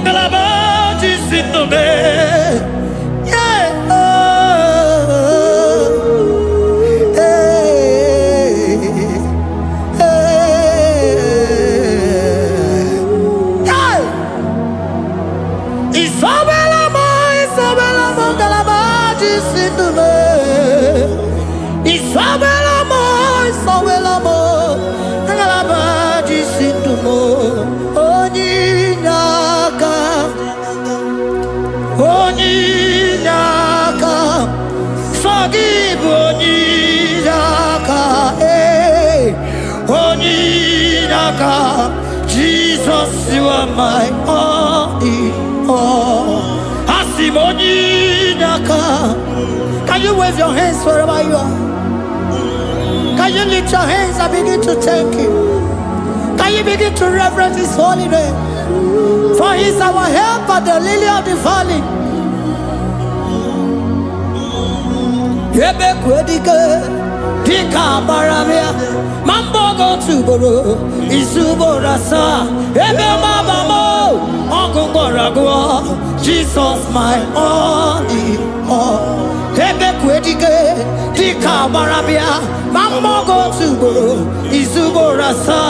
galabaji sindume. Isabelamo, Isabelamo, galabaji sindume. Isabelamo, Isabelamo, galabaji sindumo. Onyinaka, onyinaka, forgive onyinaka, onyinaka. Jesus, you are my only all. Asim onyinaka. Can you wave your hands wherever you are? Can you lift your hands and begin to thank Him? Can you begin to reverence His holy name? For He is our help at the lily of the valley. Yebe kwedike, dika baramia, mambo go tuboro, isubora sa, ebe mabamo, ogungoragwa, Jesus my only all. Ebe kwedike, dika baramia, mambo go tuboro, isubora sa,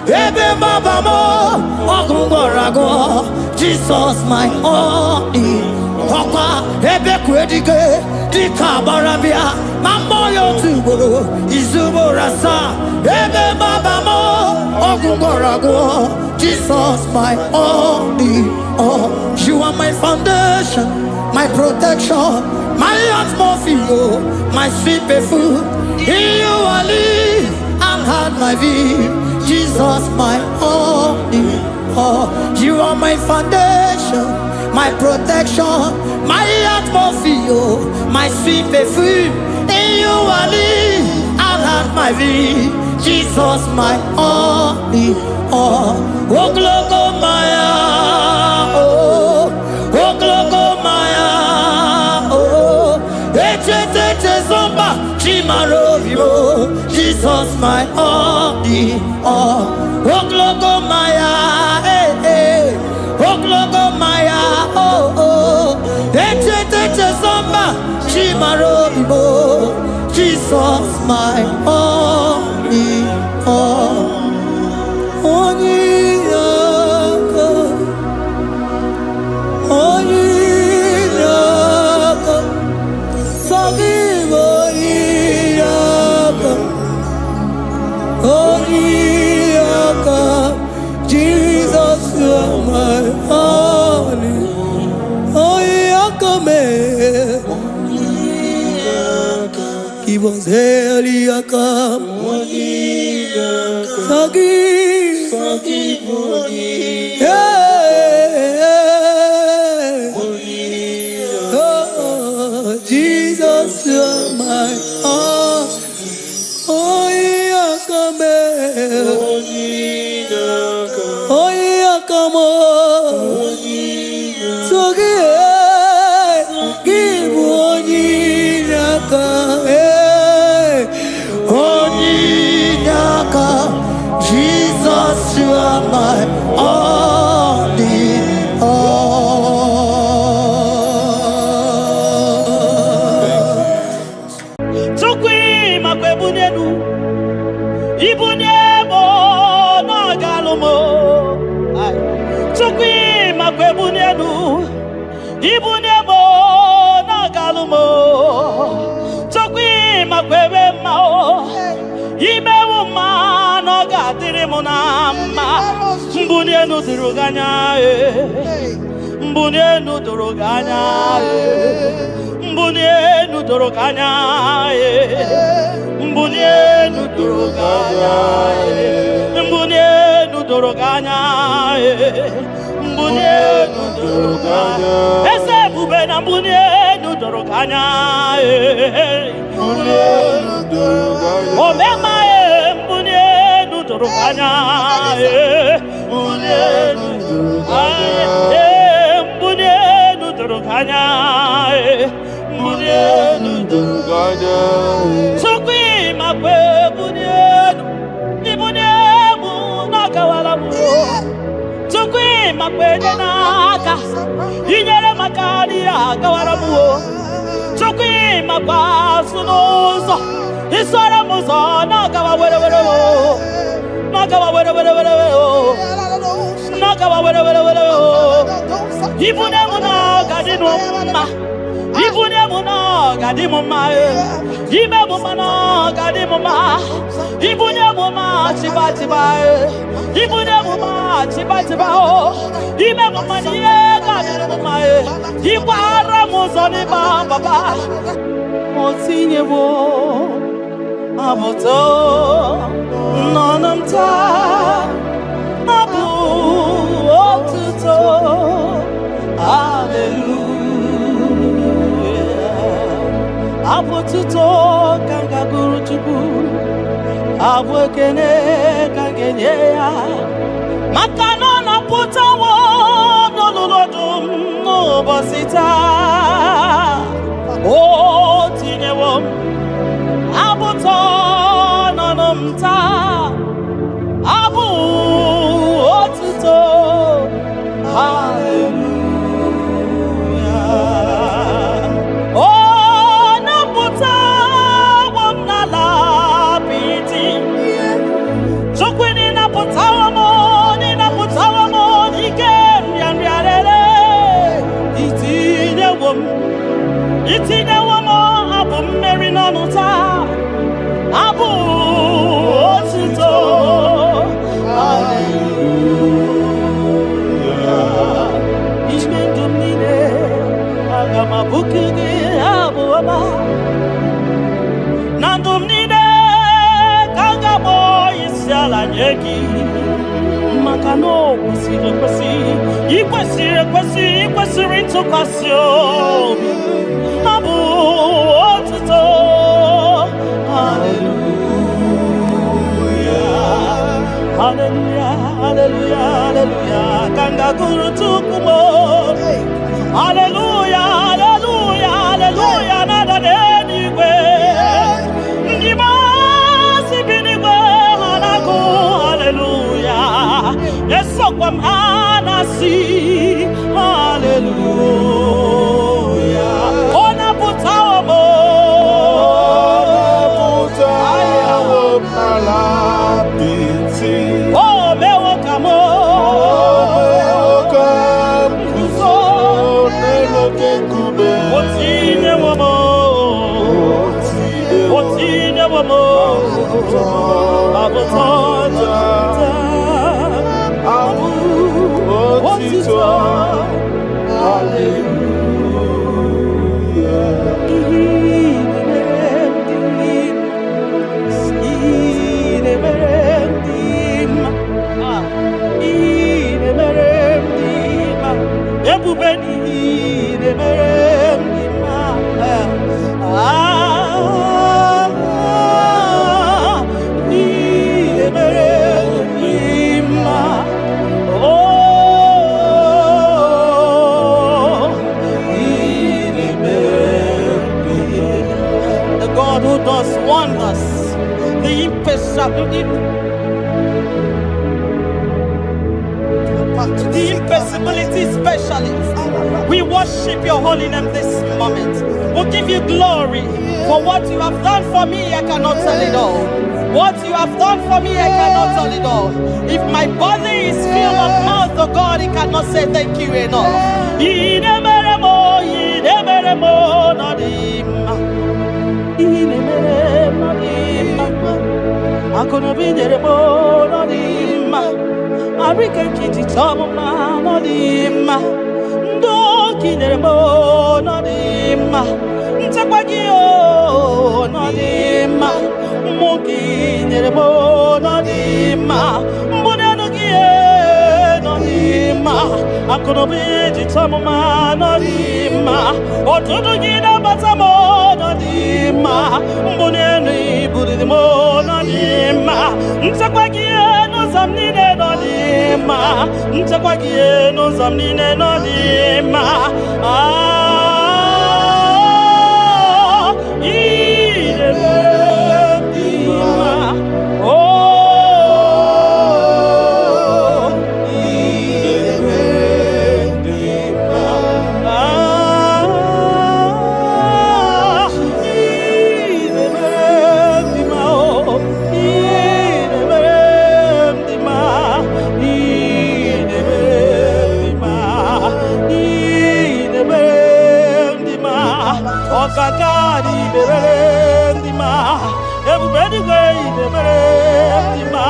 ebe mabamo, ogungoragwa, Jesus my only all. Ebe kwedike, dika baramia, mambo yo tuboro, isubora sa, ebe mabamo, ogungoragwa, Jesus my only all. You are my foundation, my protection, my atmosphere, my sweet perfume. In you I live and had my being. Jesus my only all. You are my foundation, my protection, my atmosphere, my sweet perfume. In you I live and had my being. Jesus my only all. Oh glogo maya, oh glogo maya, oh ete zomba chimaro vivo. Jesus my only all. Oh glogo maya, oh glogo maya, oh ete zomba chimaro vivo. Jesus my only all. Onyinaka, onyinaka, forgive onyinaka, onyinaka. Jesus, you are my only. Onyinaka me, give us Eliaka, forgive onyinaka. Oh, Jesus, you are my all. Onyinaka me, onyinaka mo, give onyinaka, onyinaka. Jesus, you are my only all. Tukwi makwebunenu, ibunebo na galumo. Tukwi makwebunenu, ibunebo na galumo. Tukwi makwebe mao, imewu ma no gatiri munama. Mbunenu duruganya, mbunenu duruganya, mbunenu duruganya. doroganya mbunenu doroganya mbunenu doroganya ese bube na mbunenu doroganya mbunenu doroganya omema mbunenu doroganya mbunenu doroganya mbunenu doroganya mbunenu doroganya sokwi makwe mbunenu ibunemu nakawala mu sokwi makwe naka inyere makani akawala mu sokwi makwa sunozo isora muzo nakawa were nakawa were nakawa were ibunemu nakadinu ma ibunemu nakadimu ma ibemu mana kadimu ma ibunemu ma chiba ibunemu ma chiba ibemu ma niye kadimu ma ikwara muzoni baba motinyewo amoto nonamta abu otuto hallelujah abu tuto kanga guru chubu abu kene kangenye ya makano na putawo nololodum no bosita o tinyewo abu to nonamta abu otuto hallelujah oh naputa wamnala piti sokwini naputa wamo ikem yanriarele itinye wamo abu mmeri nonuta abu otuto hallelujah ishmendumine agama bukugi abu aba nandumnine kangamo isiala nyeki makano ikwesiri ntụkwasị obi abu otuto hallelujah hallelujah hallelujah hallelujah kanga guru tukumo hallelujah hallelujah hallelujah nada denigwe ndima sibinigwe hanaku hallelujah yeso kwam anasi hallelujah ona putawo mo nala piti oh mewo kamo kuzo neloke kube otine womo abutoja abu otito the impossibility specialist. We worship your holy name this moment. We'll give you glory for what you have done for me. I cannot tell it all. What you have done for me, I cannot tell it all. If my body is filled of mouth of God, he cannot say thank you enough. Arika kiti choma no dimma ndo kineremo no dimma ntakwagio no dimma mukine mo nodima mbune nugie nodima akono biji tamuma nodima otudu gida batamo nodima mbune ni budi mo nodima ntakwagie no zamnine nodima ntakwagie no zamnine nodima Kakari berendima, everybody gay de berendima,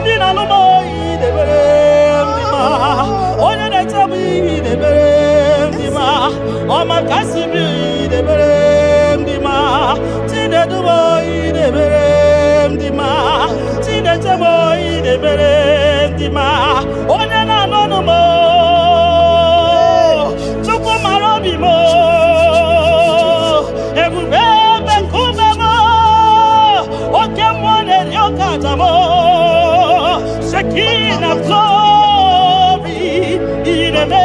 Nina no boy de berendima, Oya de tabi de berendima, Oma Kasibi de berendima, Tine du boy de berendima, Tine de boy de berendima, Oya na no mo, Chuko marobi mo. Shekin of glory, ideme,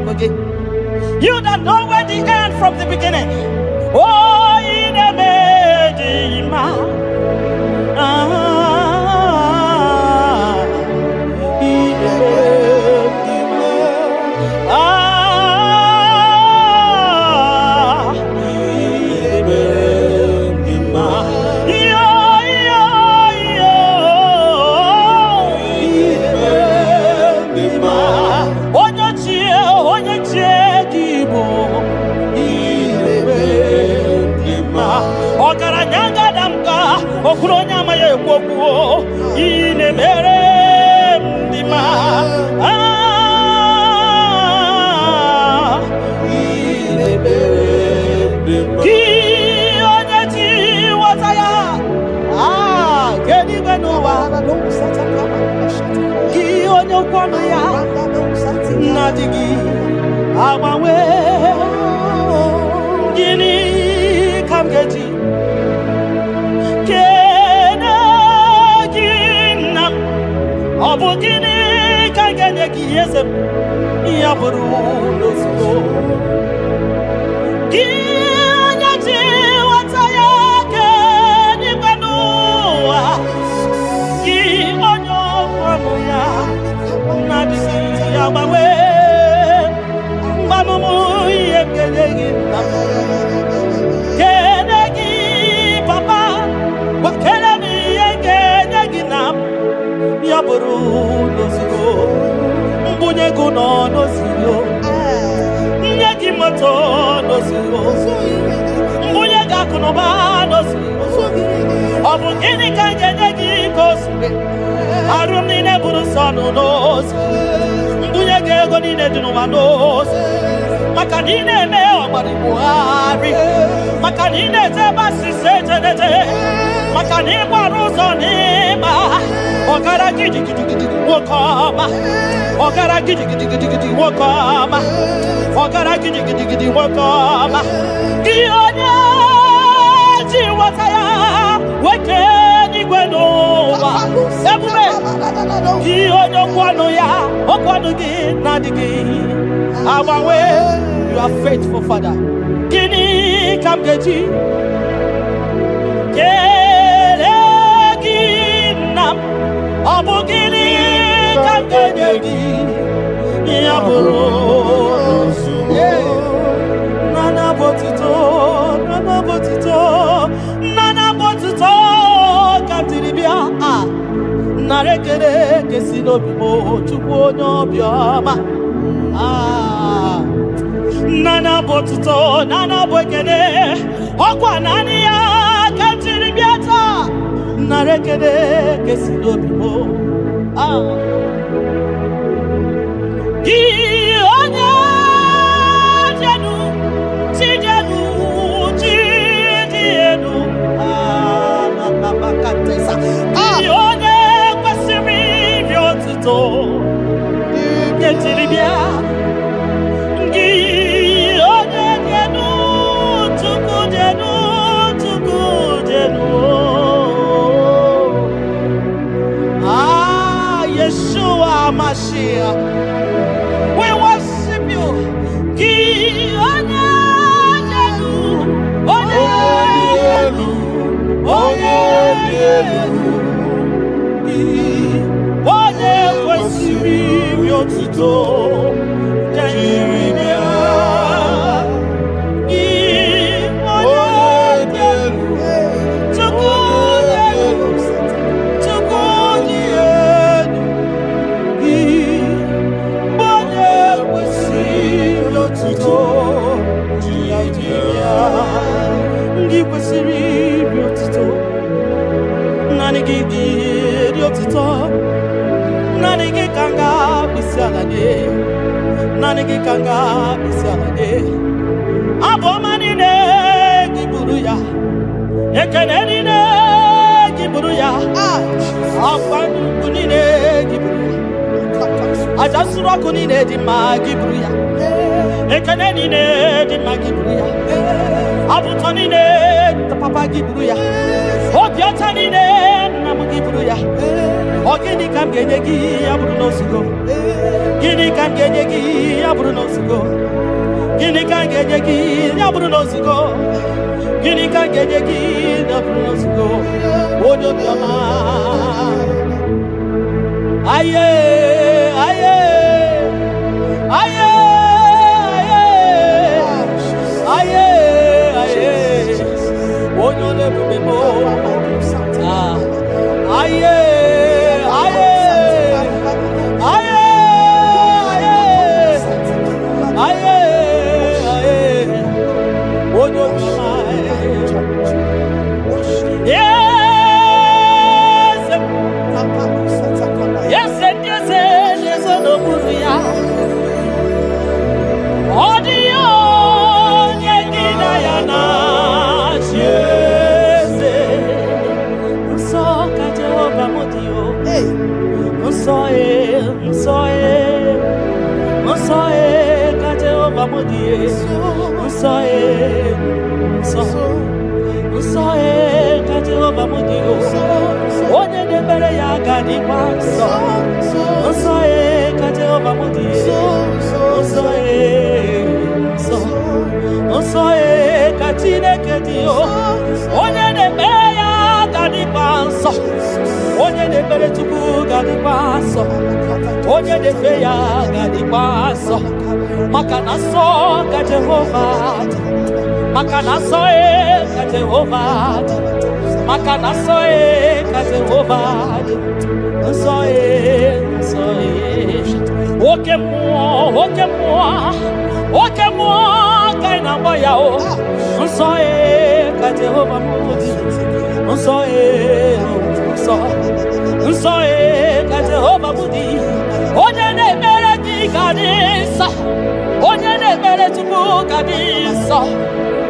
nodima, you don't know where the end from the beginning. Oh, Makanine teba sisetenete. Makani baruzoneba. Ogara gidi gidi gidi wokoma. Ogara gidi gidi gidi gidi wokoma. Ogara gidi gidi gidi wokoma. Gionya jiwataya wekeni gwenoba. Ebume. Gionya kwano ya okwano gi nadigi. Our way, you are faithful, Father. Gini kamgeji. Nam abugini kangeji yaburo nana botito kantiribia narekere kesino bimo chukwu nyobioma nana botito nana bokene okwa nani ya kantiribia ta narekede kesino bimo Gionya jenu tijenu na bakatesa Gionya kwasimi vyotito ketiribia Gionya jenu tukujenu Yeshua Mashiach, we worship you. Nanigi kanga bisalade abomani ne giburuya ekeneni ne giburuya afanu kunine giburuya ajasura kunine di magiburuya ekeneni ne di magiburuya abutoni ne papa giburuya obiotani ne namugiburuya ogini kamgenyegi aburuno sugo Gini kan genyegi ya Bruno Sugo. Gini kan genyegi ya Bruno Sugo. Gini kan genyegi ya Bruno Sugo. Odo biama. Aye, aye, aye, aye, aye, aye. Odo le bubemo. Aye, aye.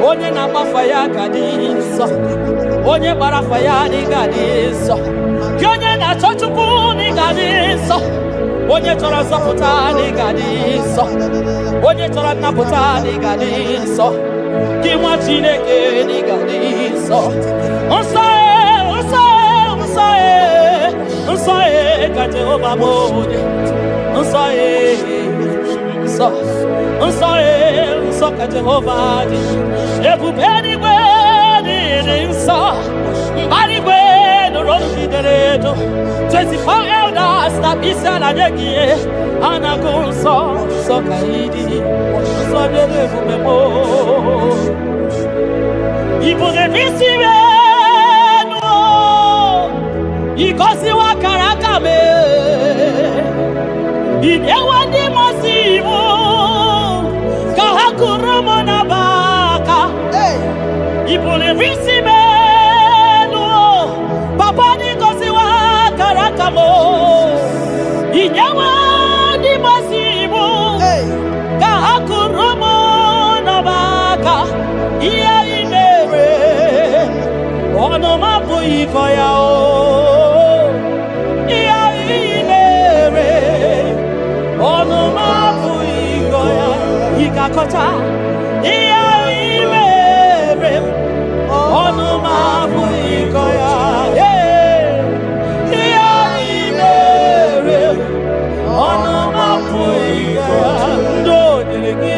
onye na-agbafa ya ga dị nsọ, onye gbara afa ya ga dị nsọ, gị onye na-achọ Chukwu ga dị nsọ, onye chọrọ nzọpụta ga dị nsọ, onye chọrọ nnapụta ga dị nsọ, gị nwa Chineke ga dị nsọ. Nsọ nsọ ka Jehova bụ onye nsọ nsọ nsọ nsọ ka Jehova dị. Ebube eluigwe dị nsọ, mbara igwe nụrụ olu jidere edo, 24 elders na-akpọ isiala nye gị, ha na-agụ nsọ nsọ ka ị dị, nsọ n'elu ebube m. Ibu na-esi enu, ịgọziwa akara aka m, ị na-ewe ndị mmasị iwu ka ha kụrụ m n'abaka. Ibu na-esi enu, papa dị gọziwa akara aka m, ị na-ewe ndị mmasị iwu ka ha kụrụ m n'abaka. Ihe ị mere ọnụ m abụghị ịkọ ya, ihe ị mere ọnụ m abụghị ịkọ ya. Ị ga-akọcha ihe ị mere ọnụ m abụghị ịkọ ya. Ihe ị mere ọnụ m abụghị ịkọ ya. Ndị o nyere gị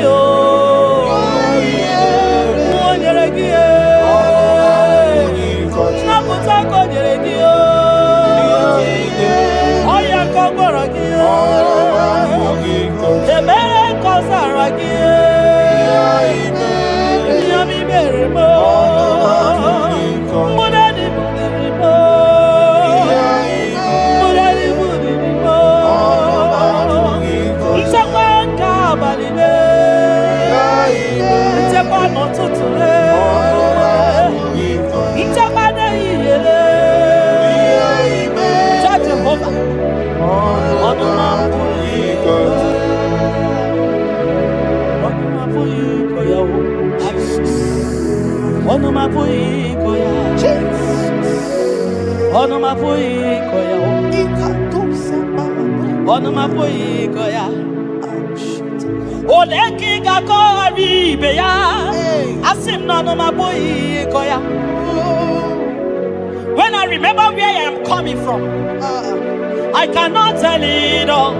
When I remember where I am coming from, I cannot tell it all.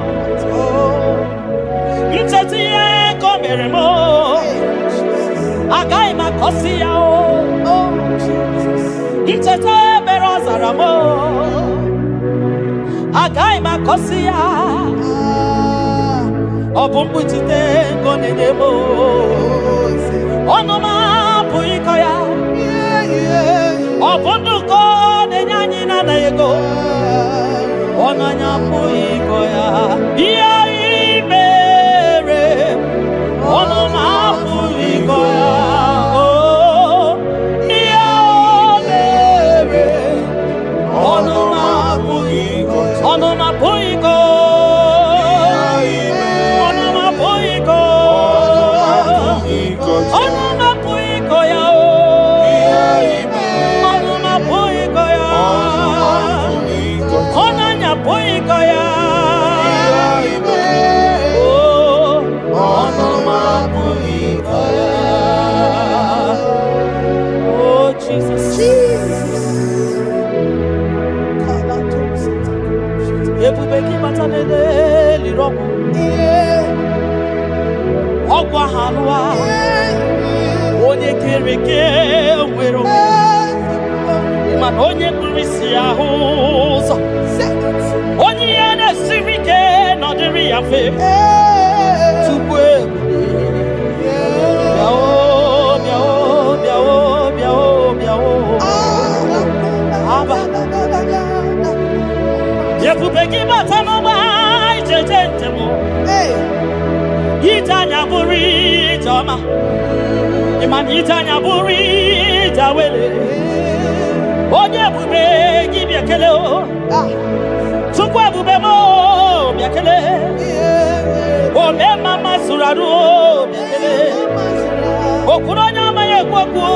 kwakwo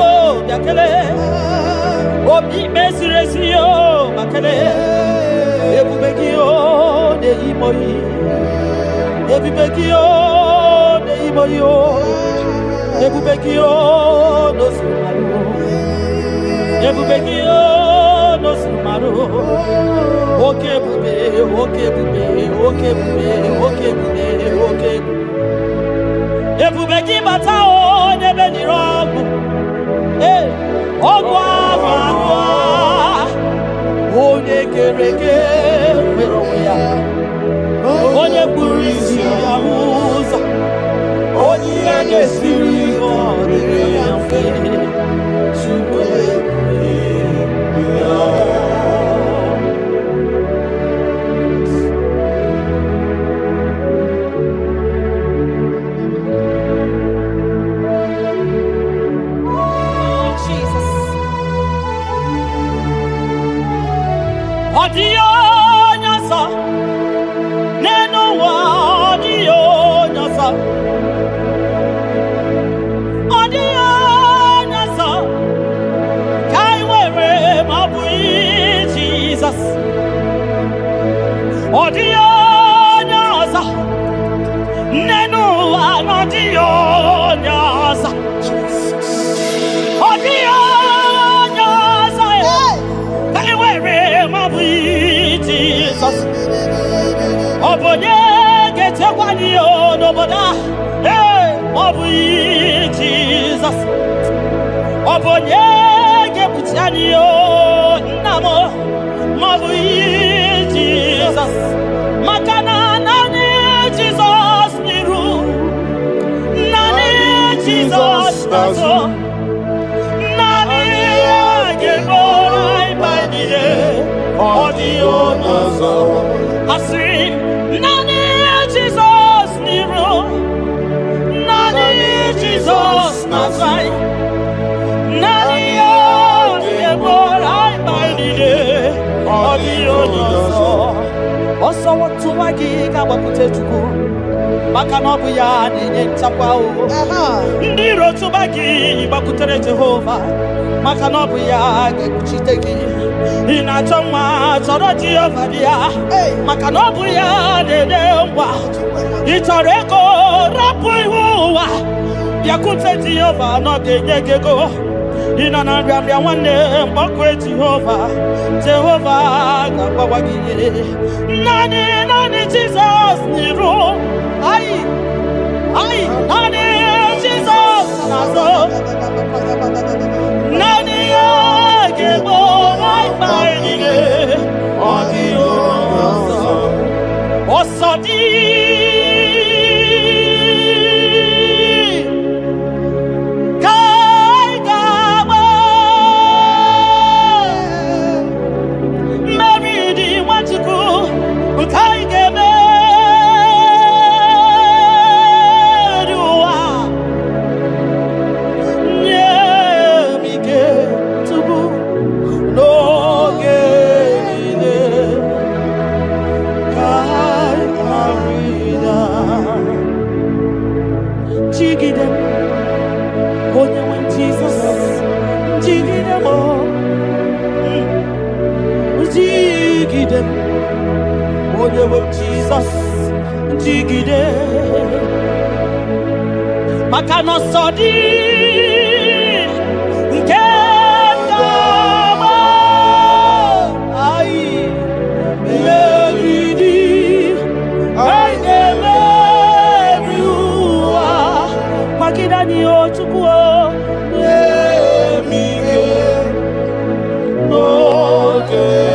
yakele obi mesiresi yo makele ebubeki yo de imoyi ebubeki yo de imoyi ebubeki yo no sumaru ebubeki yo no sumaru okebube ebubeki bata o nebe ni rogu ogwa manwa onye kereke nwere onwe ya onye kpụrụ isi ya ụzọ onye ihe na-esiri ọ dịrị ya mfe Chukwu ya. Odio nyasa neno wa odio nyasa kai were mabui Jesus odio nyasa neno wa odio nyasa odio nyasa kai were mabui Jesus obonye getekwani onoboda mabui Jesus obonye gebutiani namo mabui Jesus makana nani Jesus niru nani Jesus nazo nani ageborai bainide odio nazo asin nani Jesus niru nani Jesus nazai nani ageborai bainide odio nazo oso watu wagi kabakute chuku maka na ọbụ ya na-enye nchekwa o ndị iro tụba gị gbakwutere Jehova maka na ọbụ ya ga-ekpuchite gị ị na-achọ nwa chọrọ Jehova bịa maka na ọbụ ya na-enye ngwa ị chọrọ ego rapụ ihu ụwa bịakwute Jehova na ọ ga-enye gị ego ị nọ na nrịanrịa nwanne mgbakwe Jehova ga-agbawa gị naanị Jizọs n'iru ai naanị Jizọs n'azụ naanị ya ga-egbo mkpa niile ọ dịghị ọsọ dị onye nwe Jesus jigide maka na ọsọ dị nke ndama anyị meriri anyị ga-emeri ụwa magide anyị Chukwu nye m ike n'oge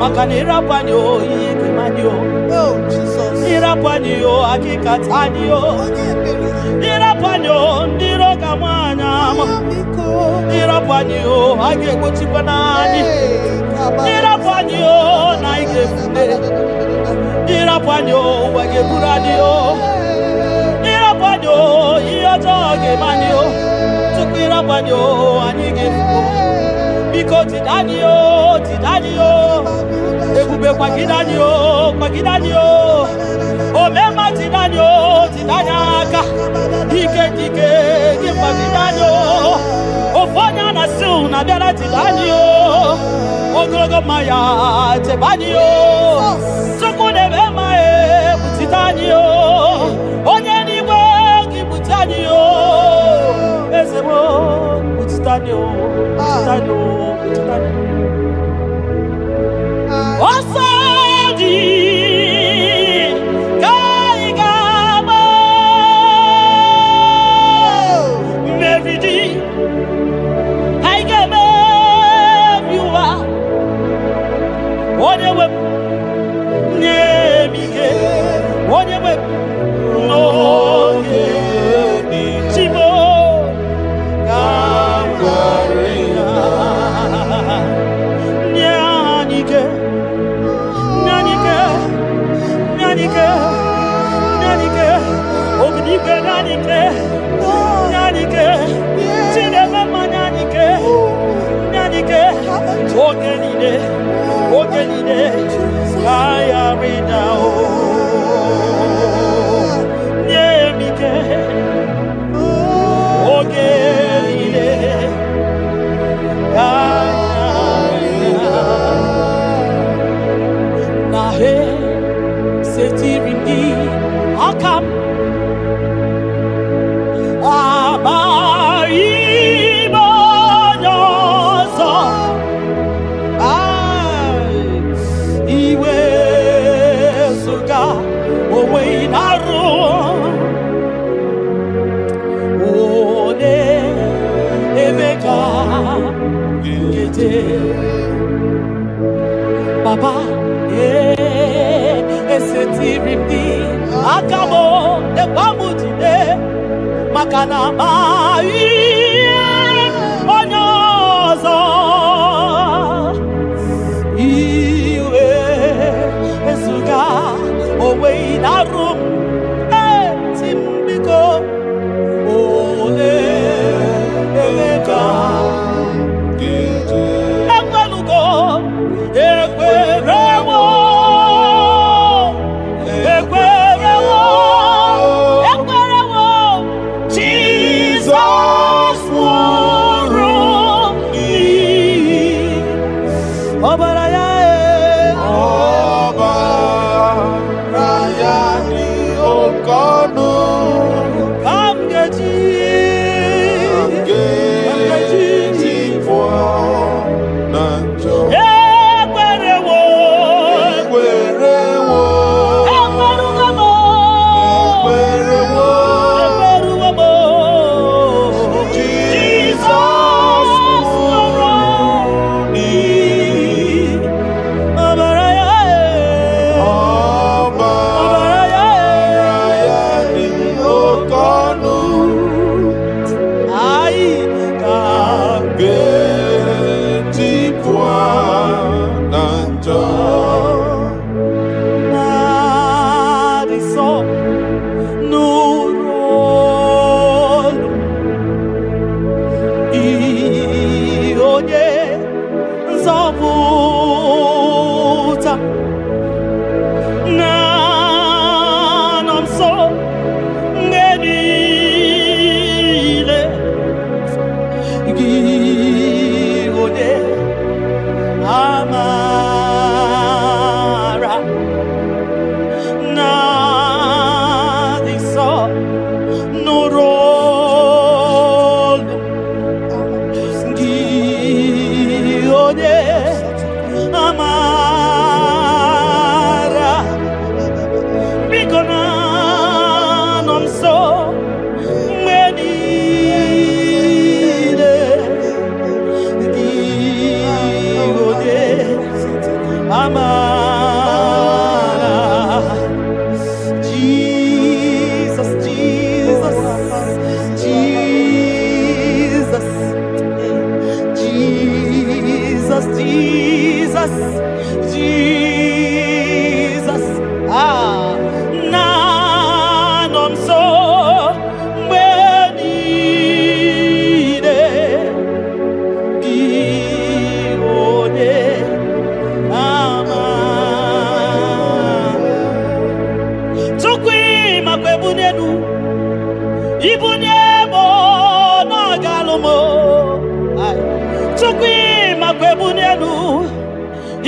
maka na ịrapanye ihe kemanye ịrapanye akịkatanye ịrapanye ndị iro ga-amanya ịrapanye a ga-egbochikwa n'anyị ịrapanye na ị ga-efule ịrapanye ụwa ga-eburu anyị ịrapanye ihe ọjọọ ga-emanye tupu ịrapanye anyị ga-efu biko tidani ebube kwagidani omema na biara tibanio ogologo maya tebanio chukwu nebe mae butitanio onye n'igwe gị butanio ezebo butitanio ọsọ dị ka ị ga-agba mmeri dị anyị ga-emebi ụwa onye nwe m nye m ihe onye nwe m n'oge chimo ka m gwara ya nye anyị ike Ognike nanike Chinema nanike Ogenine Kaya ridao Nyemike Ogenine Kaya Nahe Setirindi Akam Abaibonoso Iwe suga Owe inaru Ode Emeka Gete Papa Esetirindi Akamo Ebamutide Makana mai onyozo iwe esuga owe inarum timbiko ole emeka ekwelugo ekwerewo Jesus for me. Obaraya ni okonu. Kamgeji for nanjo. Ekwerewo.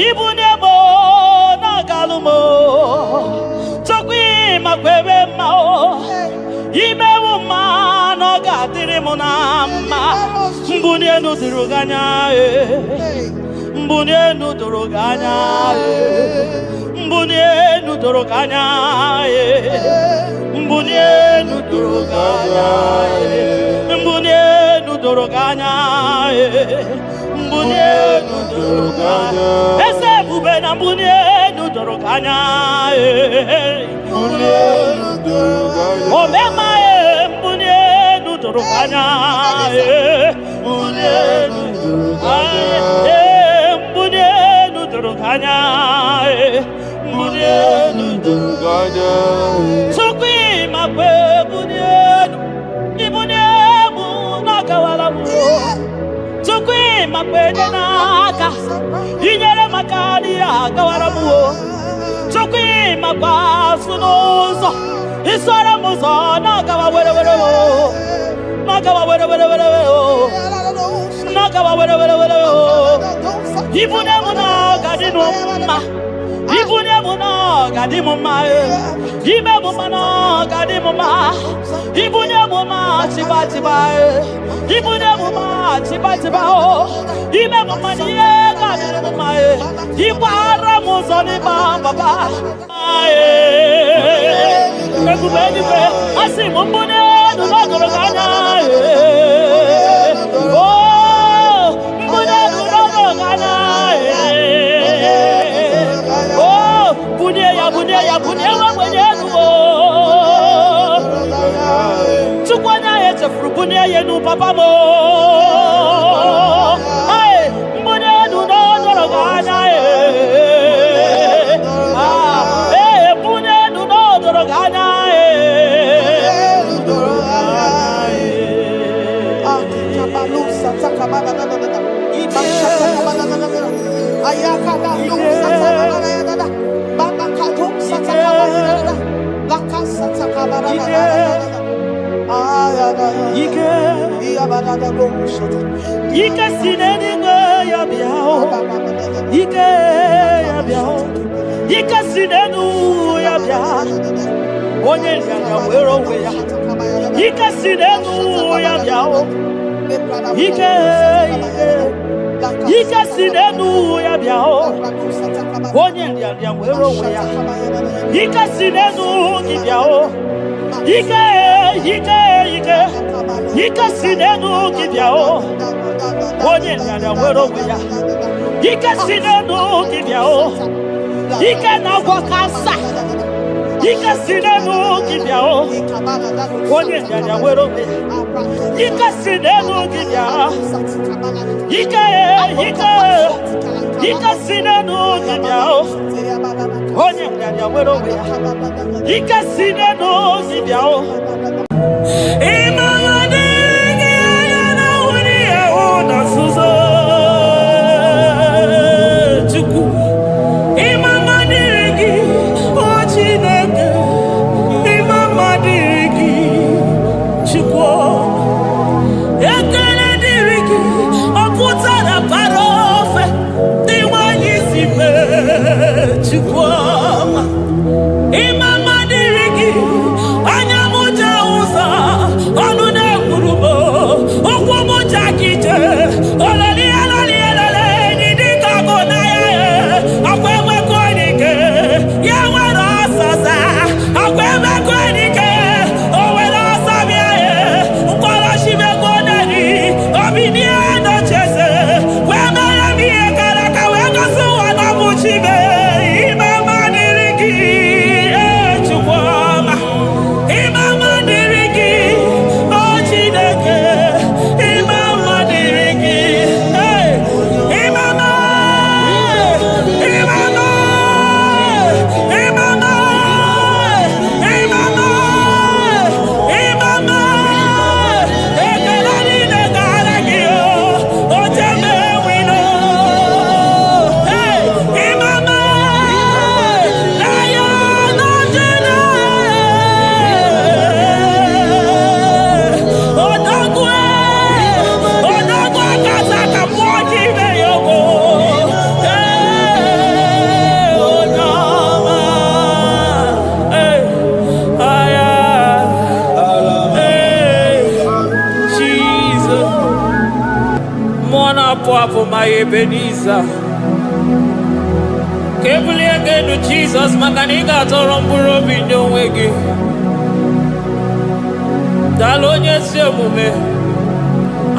Ibunemo nagalumo Chokwi makwebe mao Imewu mano gatiri monama Mbunye nudiruganya Mbunye nuduruganya Mbunye nuduruganya Mbunye nuduruganya Mbunye nuduruganya Mbunye nuduruganya Ese bube na mbunye nuduruganya Mbunye nuduruganya Omema mbunye nuduruganya Mbunye nuduruganya Mbunye nuduruganya Mbunye nuduruganya Sukwi makwe mbunye Ibunye munakawala mu Sukwi makwe naka Inyere makani akawala mu Sukwi makwa sunozo Isora muzo nakawa were were Nakawa were were were Nakawa were were were Ibunye muna gadinu ma Ibunye muna gadimu ma Ibe muna gadimu ma Ibunye muna chiba chiba Ibunye muna chiba chiba Ibe muna niye gadimu ma Ibara muzoni baba Ekubeni kwe asi mumbune nunogoro gana Oh mbune nunogoro gana Oh bunye ya wa bunye nuo Chukwana echefuru bunye ye nu papa mo Hey mbune nunogoro gana Ike sineni ya biao Ike ya biao Ike sinenu ya biao Onye nyanya wero weya Ike sinenu ya biao Ike sinenu ya biao Onye nyanya wero weya Ike sinenu ya biao Ike sinenu ya biao Onye nyanya wero weya Ike sinenu ya biao Ike na wakasa Ike sinenu kibiao Onye nyanya wero weya Ike sinenu kibiao Ike sinenu kibiao Onye nyanya wero weya Ike sinenu kibiao Imama dirigi, anyamu apụ ma Ebenezer. Ka ebulie gị elu Jizọs maka na ị ga-atọrọ mkpụrụ obi ndị onwe gị. Daalụ onye ezi omume.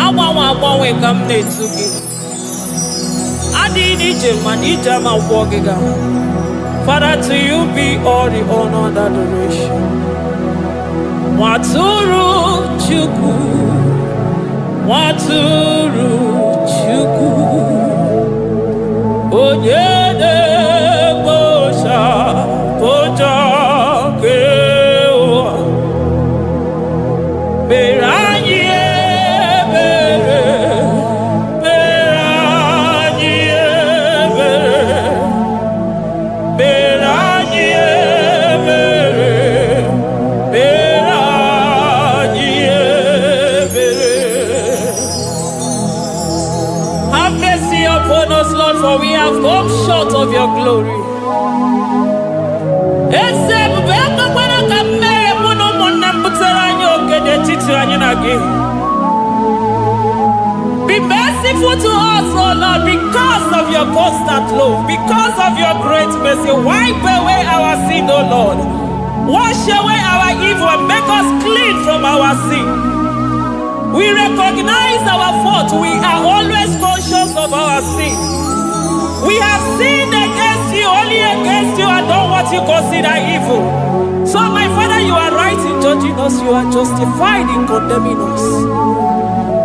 Agbanwe agbanwe ka m na-etu gị. Adịghị n'ije mana ije ama gwọ gị ga. Father, to you be all the honor and adoration. Nwatụrụ Chukwu, Nwatụrụ Chukwu, onye na-ekpocha pocha nke ụwa, mere anyị ebere, mere anyị ebere, mere anyị ebere, mere anyị ebere. Have mercy upon us, Lord, for we have come short of your glory. Be merciful to us, oh Lord, because of your constant love, because of your great mercy. Wipe away our sin, oh Lord. Wash away our evil and make us clean from our sin. We recognize our fault. We are always conscious of our sin. We have sinned against you, only against you, and done what you consider evil. So, my Father, you are right in judging us. You are justified in condemning us.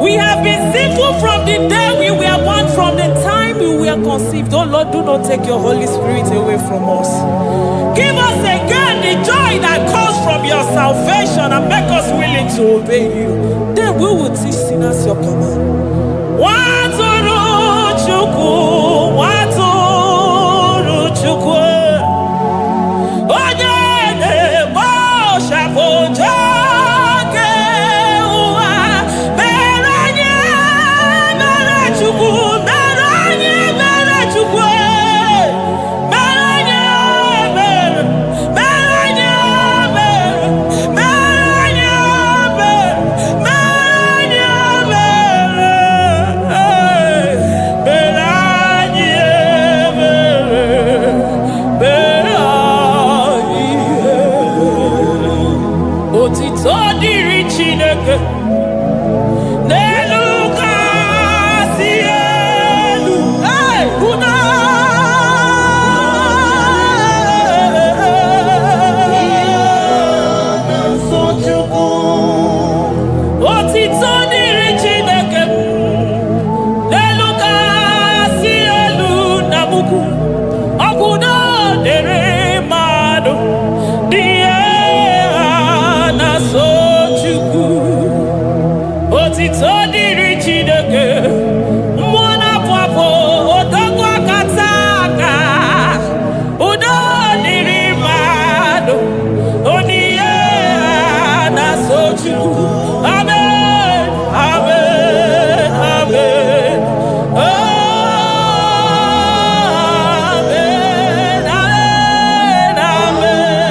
We have been sinful from the day we were born, from the time we were conceived. Oh Lord, do not take your Holy Spirit away from us. Give us again the joy that comes from your salvation and make us willing to obey you. Then we will teach sinners your command. Nwatụrụ Chukwu, Nwatụrụ Chukwu, onye na-ekpocha pocha nke ụwa, mere anyị ebere Chukwu, mere anyị ebere Chukwu, mere anyị ebere, mere anyị ebere, mere anyị ebere, mere anyị ebere. Otito dịrị Chineke n'elu kasị elu. Una otito dịrị Chineke n'elu kasị elu na mukwu. Ọgwụdo dịrị mmadụ dị na-so Chukwu. Otito dịrị Chineke, mmụọ na-apụ apụ, odogwu akata aka. Udo dịrị mmadụ, onyinye na-so Chukwu. Amen, amen, amen. Amen, amen, amen,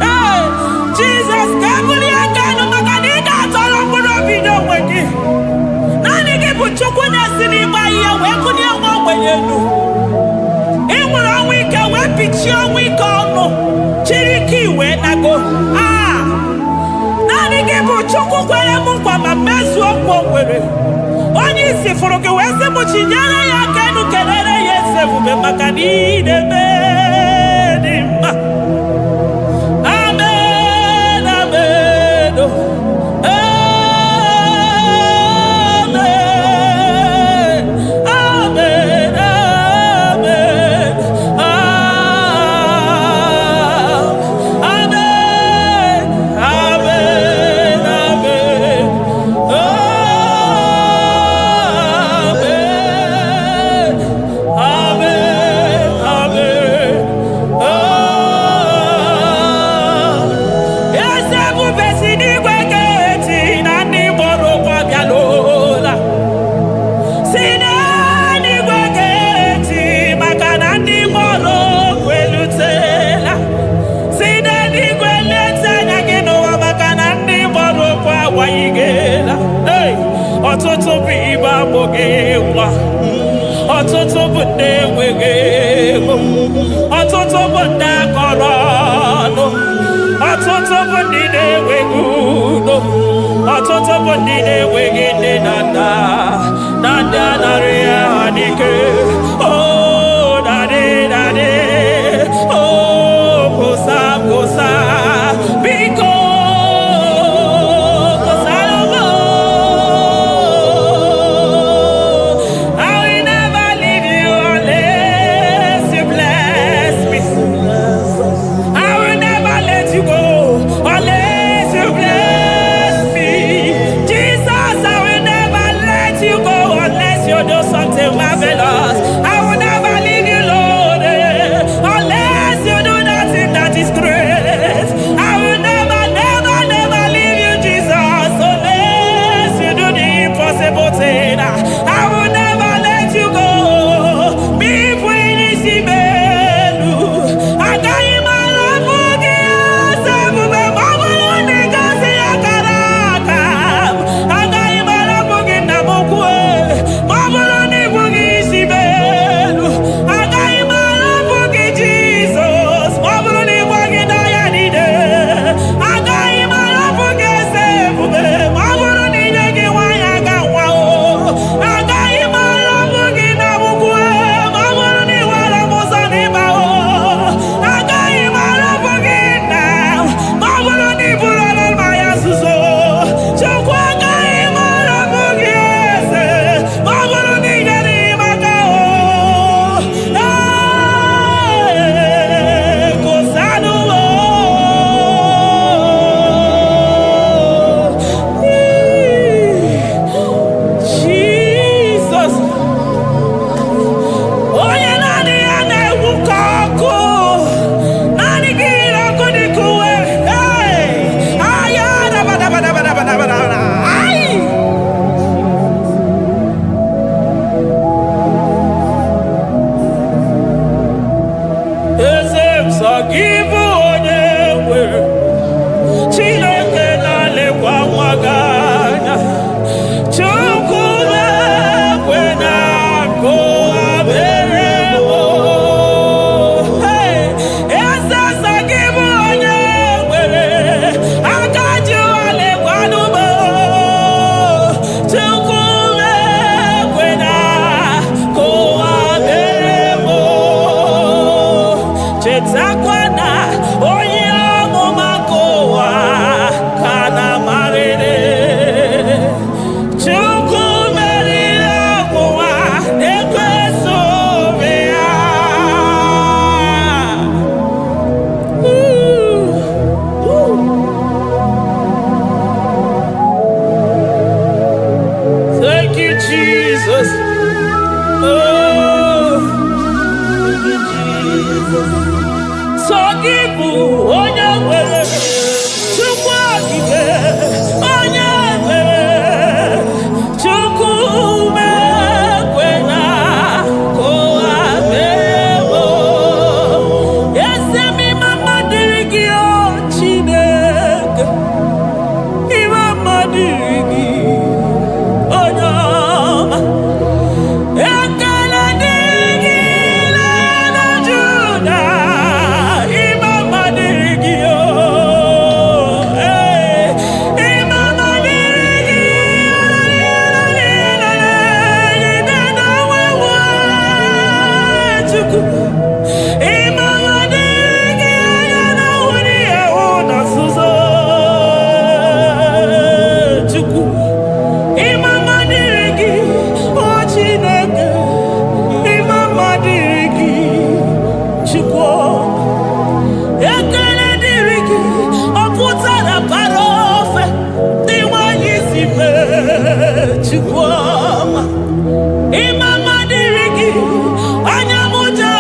amen, Jesus, kabuli agano maka na ị ga-atọrọ mkpụrụ obi n'onwe gị. Naanị gị bụ Chukwu na-esi n'ịgba ihe wee kụnye nwa ogbenye elu. Ị nwere ọnwụ ike wee pichie ọnwụ ike ọnụ, chiri ike iwe nago. Naanị gị bụ Chukwu kwere m nkwa ma mezuo nkwa o kwere. Onye isi fụrụ gị wee sị m chinyere ya aka enu, kelere ya eze ebube maka na ị na-eme dị mma. Amen, amen, oh. Amen, amen, amen, amen, amen, amen, amen, amen, amen. bụ ndị enweghị ego, ọtụtụ bụ ndị akọrọ ọnụ, ọtụtụ bụ ndị na-enweghị udo, ọtụtụ bụ ndị na-enweghị nne na nna, na ndị anarị ya n'ike. Chukwuma, imama dirigi, anyamuja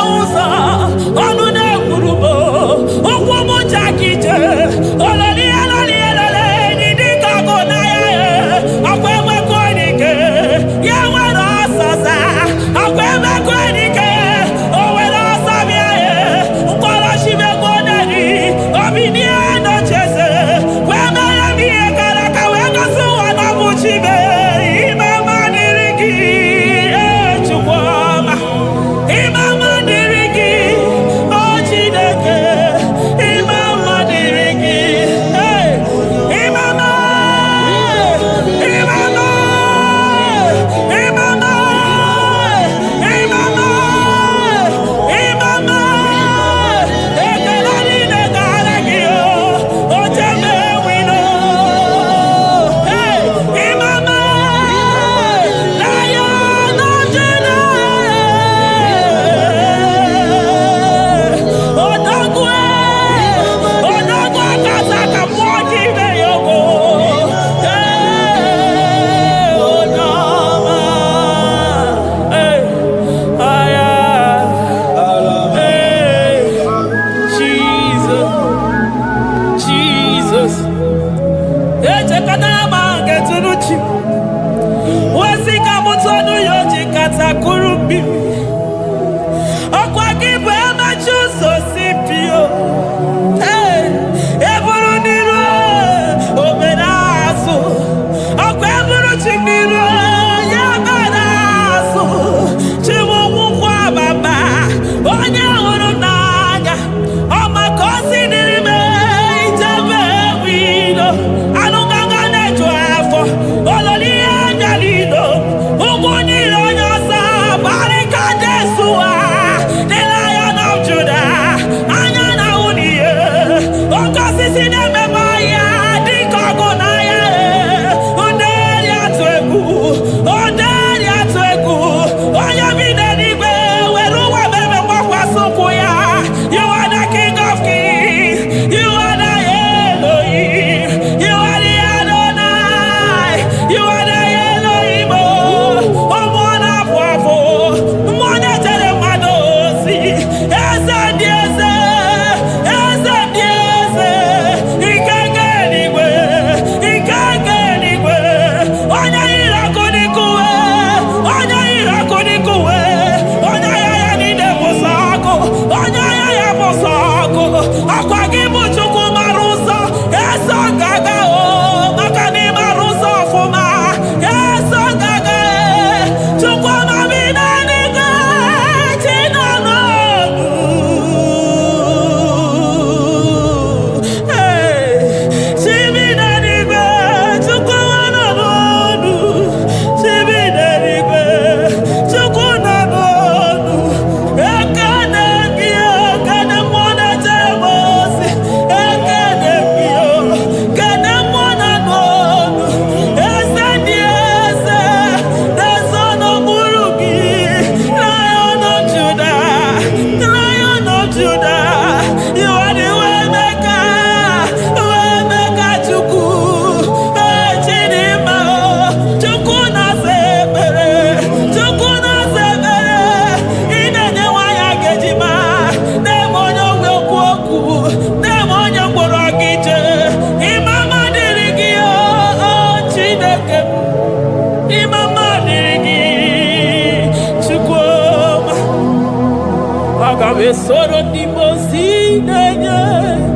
aga m esoro ndị mozi na-enye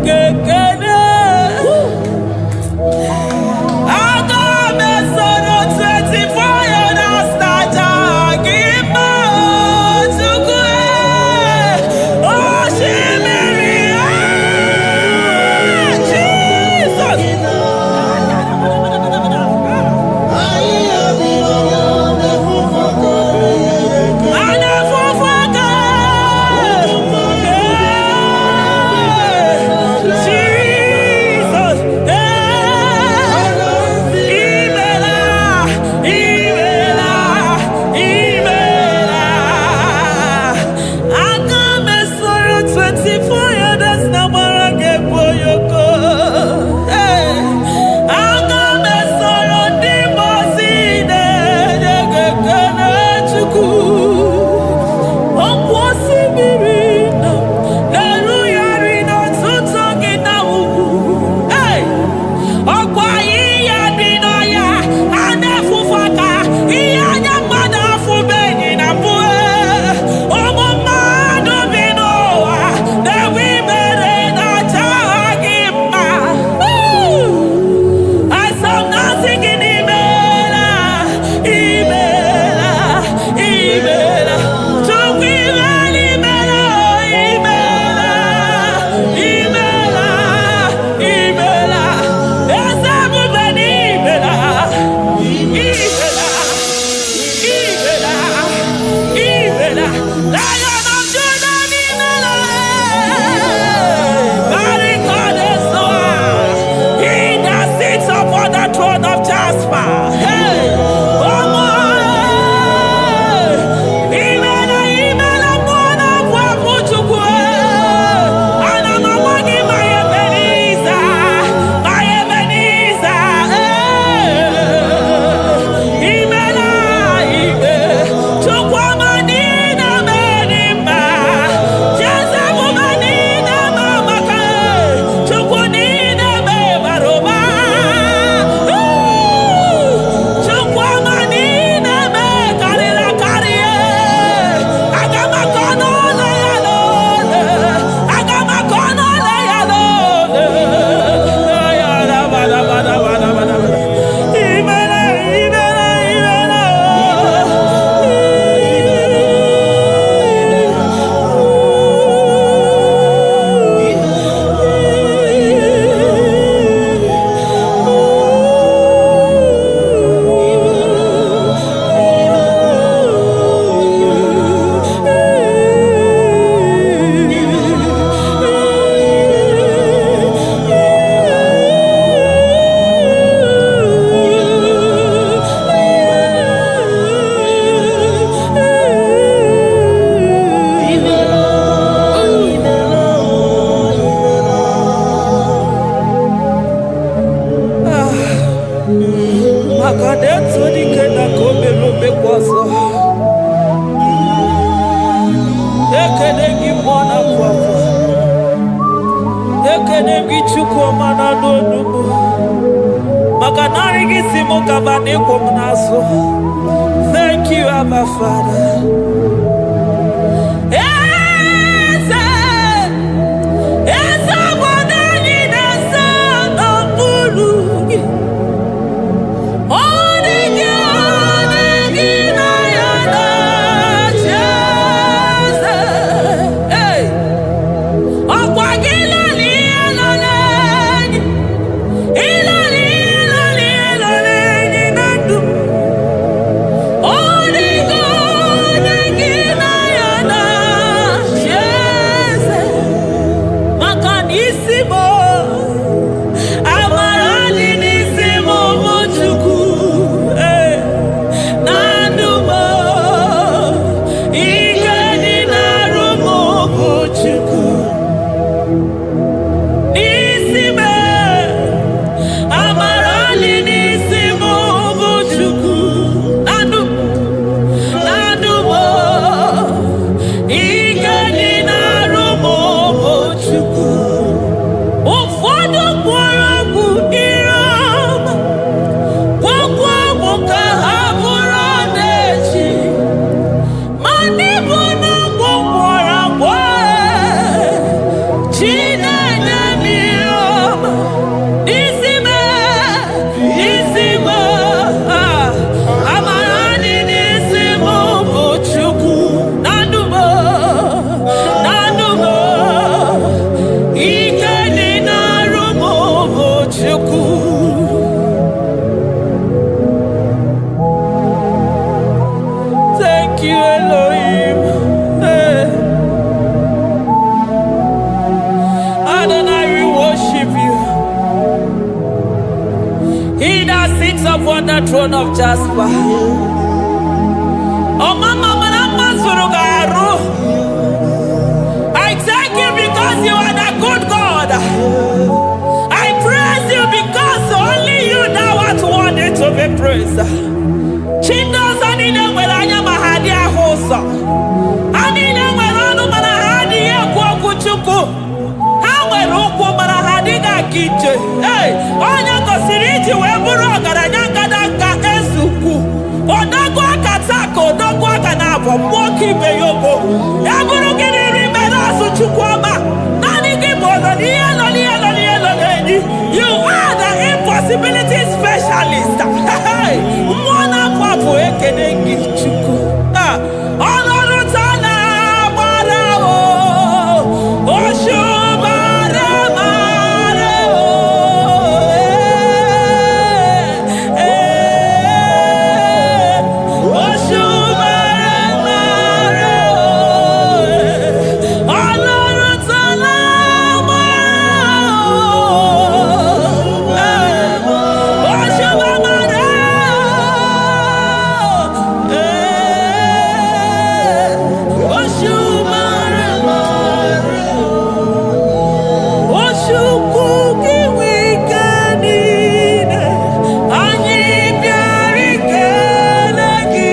kekele. Aga m esoro 24 elders na-aja gị mma Chukwu. Osimiri Jesus. Thank you, Abba Father. Oh, stone of jasper. Oh, Mama, I thank you because you are the good God. I praise you because only you now are worthy to be praised. Chindos anine nwere anya ma ha dị ahụ ụzọ. Anine nwere ọnụ mana ha adịghị ekwu okwu Chukwu. Ha nwere ụkwụ mana ha adịghị aga ije. Onye gosiri iji wee bụrụ ọgaranya ngadanga ezukwu. Odogwu aka taa ka odogwu aka na-abụ mmụọ ka ibe ya ogo. Ya bụrụ gịnị rime n'azụ Chukwu ọma. Naanị gị bụ ọnọdụ ihe nọ n'ihe nọ n'ihe nọ n'enyi. You are the impossibility specialist. Mmụọ na-apụ apụ ekene gị Chukwu. Ọnọdụ taa na-agbara o. Oshu mara mara o. Oshu mara mara o. Ọnọdụ taa na-agbara o. Oshu mara Oshu mara Oshu kuki wikanine Anyi biari kenagi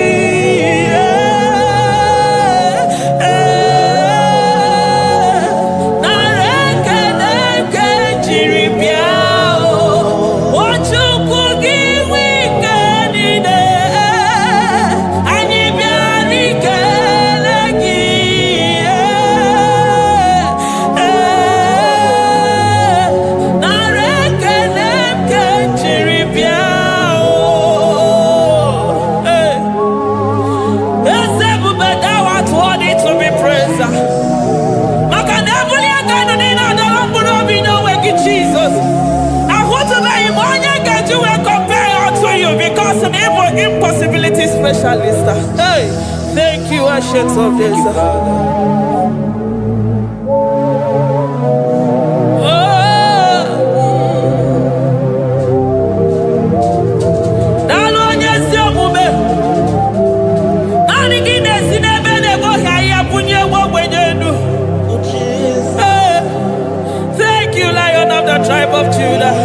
Nareke neke jiri biao Oshu kuki wikanine Anyi biari kenagi Nareke neke jiri biao Ezebube thou art worthy to be praised. Maka na ebuli aka nọ n'ile adọrọ mkpụrụ obi n'onwe gị Jesus. Ahụtụbeghị m onye ga-eji wee compare unto you because na ịbụ impossibility specialist. Thank you, ancient of days. Daalụ onye ezi omume. Naanị gị na-esi n'ebe na-eboghị ahịhịa bunye egbe ogbenye elu. Thank you, Lion of the tribe of Judah.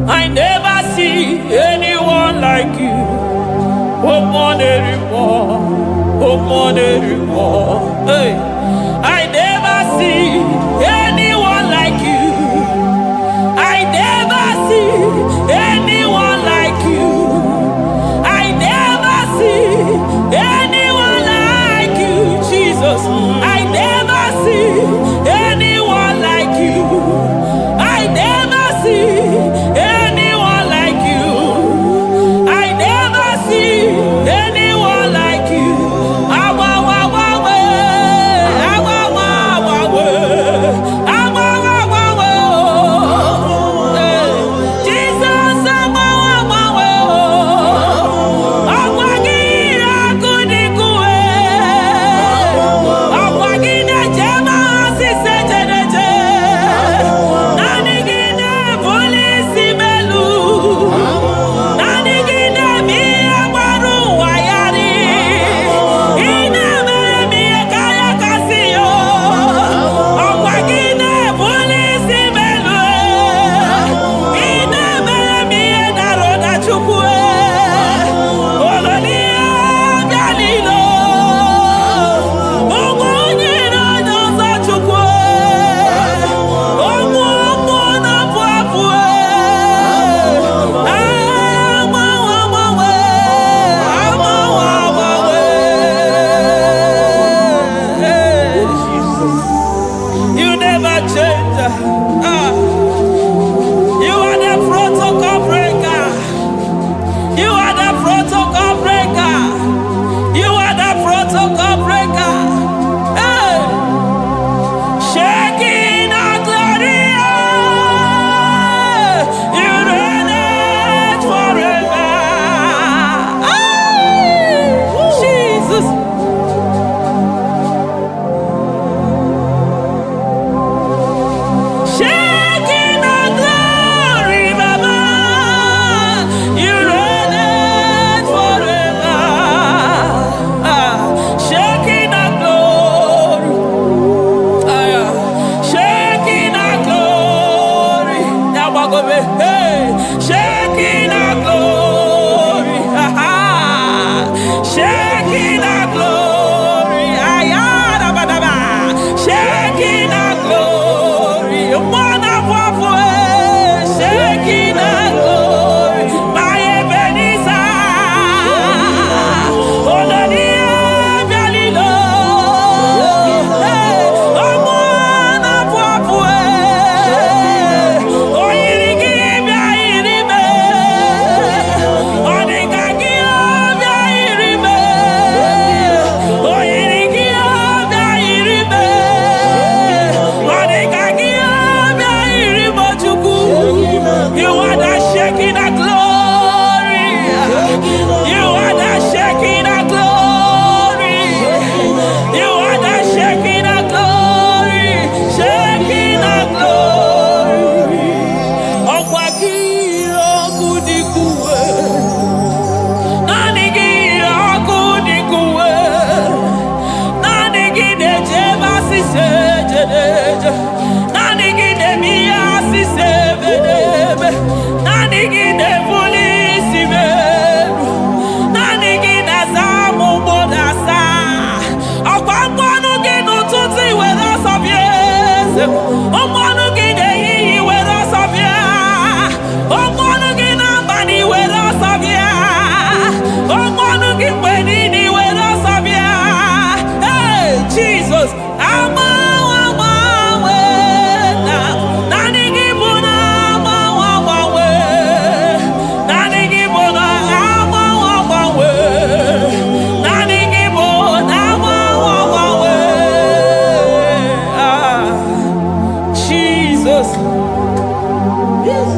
I never see anyone like you. Hey. I never see anyone like you. I never see anyone like you. I never see anyone like you, Jesus. I never see anyone like you. I never see anyone like you. I never see anyone like you.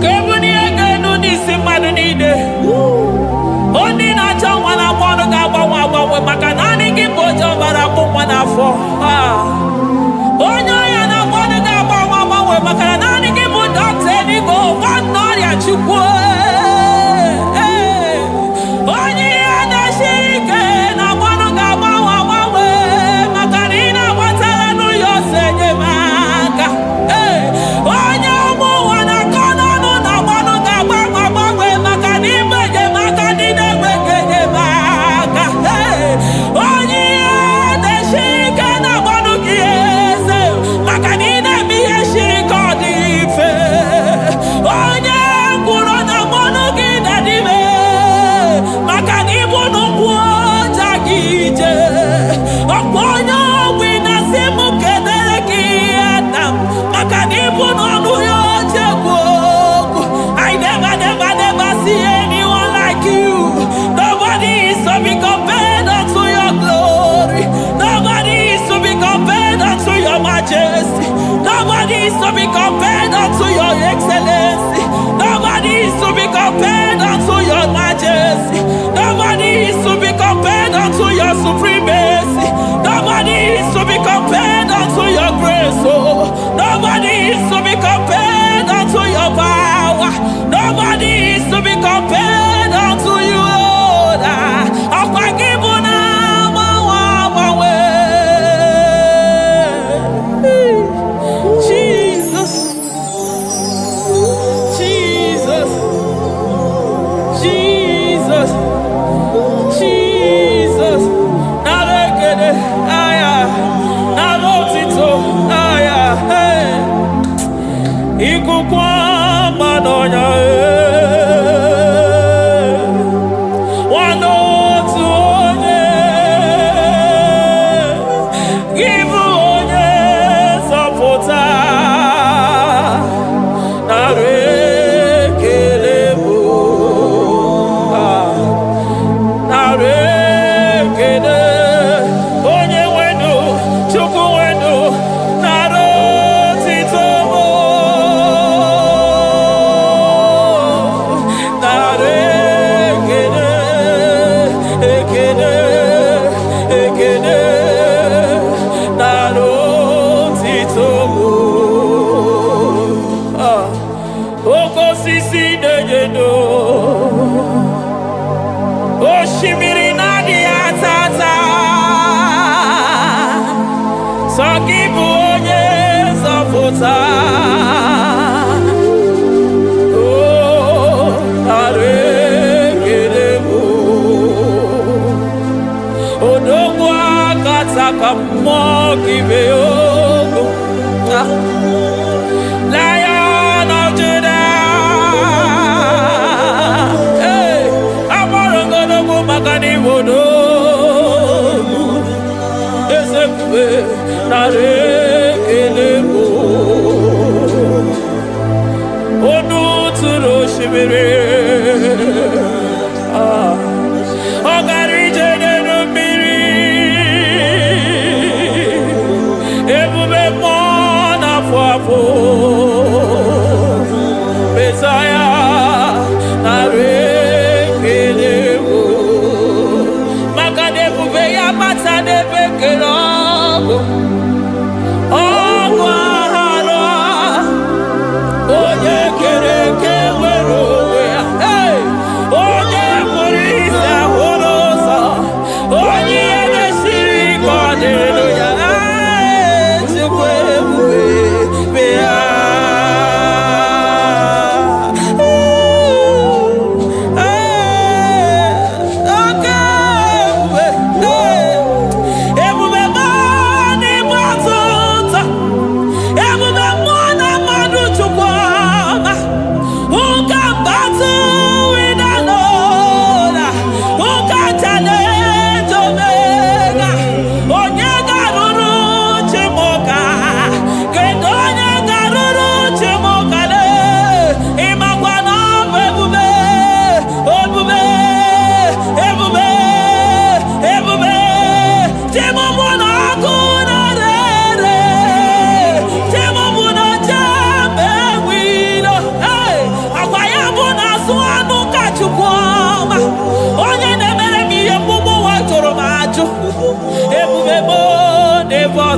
Kebuni aganu nisi madu nide. Oni na changwa na mwana gaba maka nani kibojo bara kumwana fo. Onyo ya na mwana gaba maka nani kibojo teni go mwana ya chukwe. Onyi ya na shike na mwana gaba maka nina watala nu yose maka. Onyo mu wana kono nu na mwana gaba maka nimbe maka nina wege maka. Onyi ya na shike na mwana kiese maka nina miye shiko dife. Onye nguro na mwana gida dive maka nibu nukwo jagije. Oponyo wina simu kedere kiyata maka nibu nonu yo jegwogu. I never see anyone like you. Nobody is to be compared unto your glory. Nobody is to be compared unto your majesty. Nobody is to be compared unto your excellency. Nobody is to be compared unto your majesty. Nobody is to be compared unto your supremacy. Nobody is to be compared unto your grace. Oh, nobody is to be compared unto your power. Nobody is to be compared unto you, Lord. Jesus, Jesus, Jesus, Jesus. Narekede, aya, narotito, aya, hey. Ikukwa madonya, wanotu onye, givu onye sapota, narekele bo, narekele, onye wendo, chuku wendo, narotito bo, narekele, ekele, ekele, narotito bo. Oko sisi dejedo, oshimiri nadi atata, sokibu onye zafota, oh, arekelebo, odogwa kataka mokibe ogo, Lion of Judah, hey, Amorogodogo Makani Wodo, Esekwe, Narekelebo, Onu Turo Shimere, Ogari Jene Miri, Ebube Mona Fuapo. Messiah, narekelebo, makade buveya matade bekerogo, ogwahara, onye kereke werowe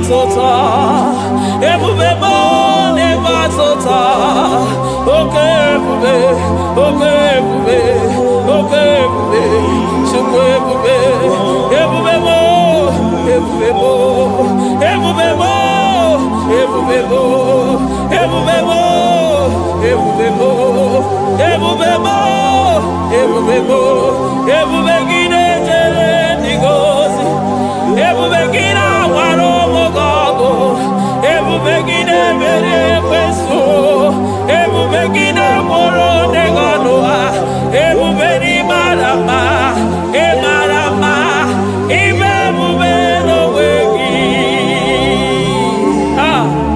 n'ịbatụta ebube mo n'ịbatụta oke ebube oke ebube oke ebube chukwu ebube ebube mo ebube mo ebube mo ebube mo ebube mo ebube mo ebube mo ebube mo ebube gị na-ejere ndị gozi ebube gị na-agwara ụmụgọgụ ebube gị na-emeri ekwensu ebube gị na-akpọrọ ndị gọnụ ha ebube n'ịmara mma ịmara mma ime ebube n'onwe gị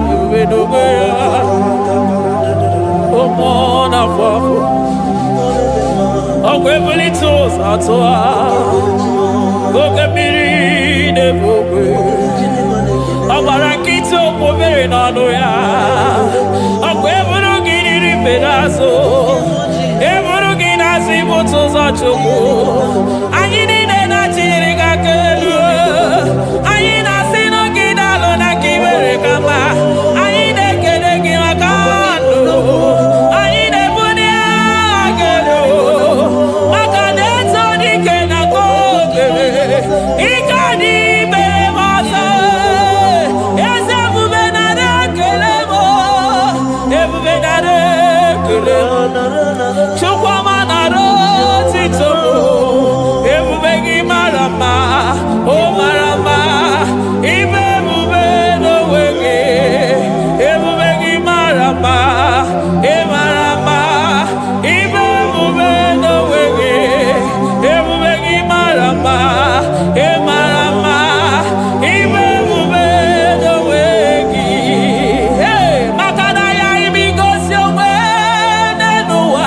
ebube n'onwe ya ụmụ n'afọ afọ ọgwụ ebulite ụzọ atụ ha oke mmiri na-ebu ogwe ọ gbara nkịtị okwu mere n'ọnụ ya ọgwụ eburu gị riri mbe n'azụ eburu gị n'azụ ibute ụzọ chukwu anyị niile na-achịrị gị aka elu anyị na-asị n'oge na-alụ na ka imere ka mma anyị na-ekele gị maka ndụ anyị na-ebuli agha elu maka na-eto dike na ka ogere ike dị mere m ọzọ eze ebube nara ekele m ebube nara ekele m chukwuma nara otito m ebube gị mara mma o mara mma ibe ebube n'onwe gị ebube gị mara mma ị mara mma ibe ebube n'onwe gị ebube gị mara mma ị mara mma ibe ebube n'onwe gị maka na ya ime igosi onwe n'ụwa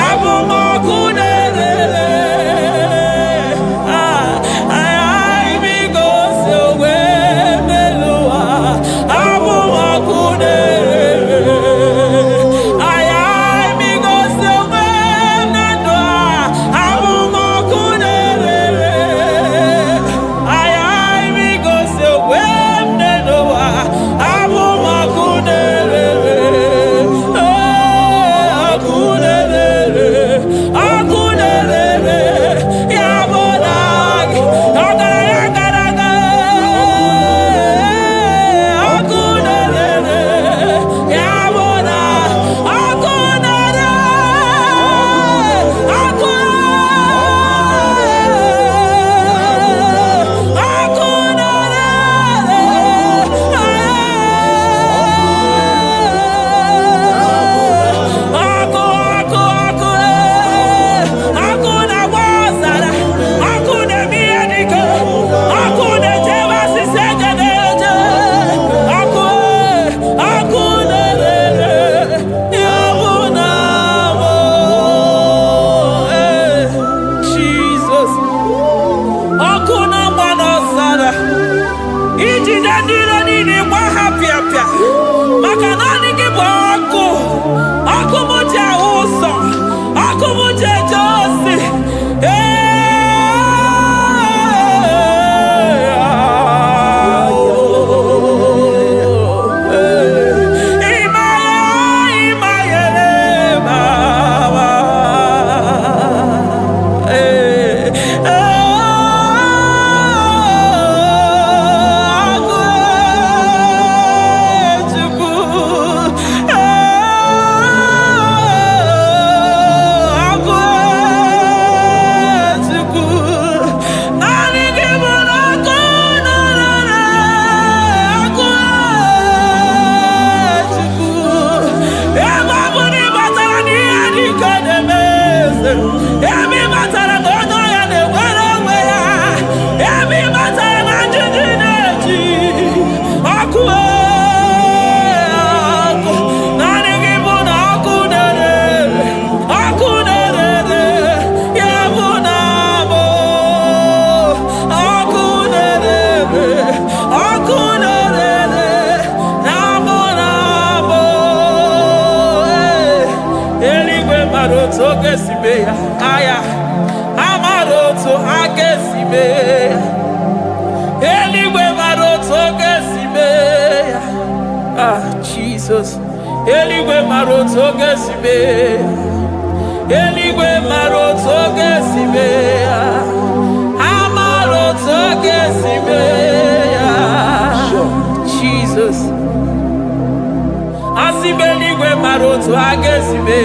abụmọkụ na-erere ime igosi onwe n'ụwa abụmọkụ na-erere ime igosi onwe na ndụ abụmọkụ na-erere ime igosi onwe n'ụwa abụmọkụ na-erere ọkụ na-erere ọkụ na-erere ya bụ na gị ọgaranya gara aga ọkụ na-erere ya bụ na ọkụ na-erere ọkụ ọkụ na-agba ọzara ọkụ na-eme ihe dike ọkụ na-ejebe asịsị egede eje ọkụ na-erere ya bụ na bụ Jizọs ọkụ na-agba n'ọzara ijide ndị iro niile gba ha pịapịa maka naanị gị bụ ọkụ ọkụ m ji ahụ ụzọ ọkụ m ji eje ozi ebe batara na onye ọya na-enwere onwe ya ebe batara na njiji na-eji ọkụ ọkụ naanị gị bụ na ọkụ na-erere ya bụ na bụ ọkụ na-erere na bụ eluigwe mara otu oge si mee ya aya amara otu aka esi mee ya eluigwe mara otu oge si Eligwe maroto gesibe. Eligwe maroto gesibe. Amaroto gesibe. Jesus. Asibe eligwe maroto agesibe.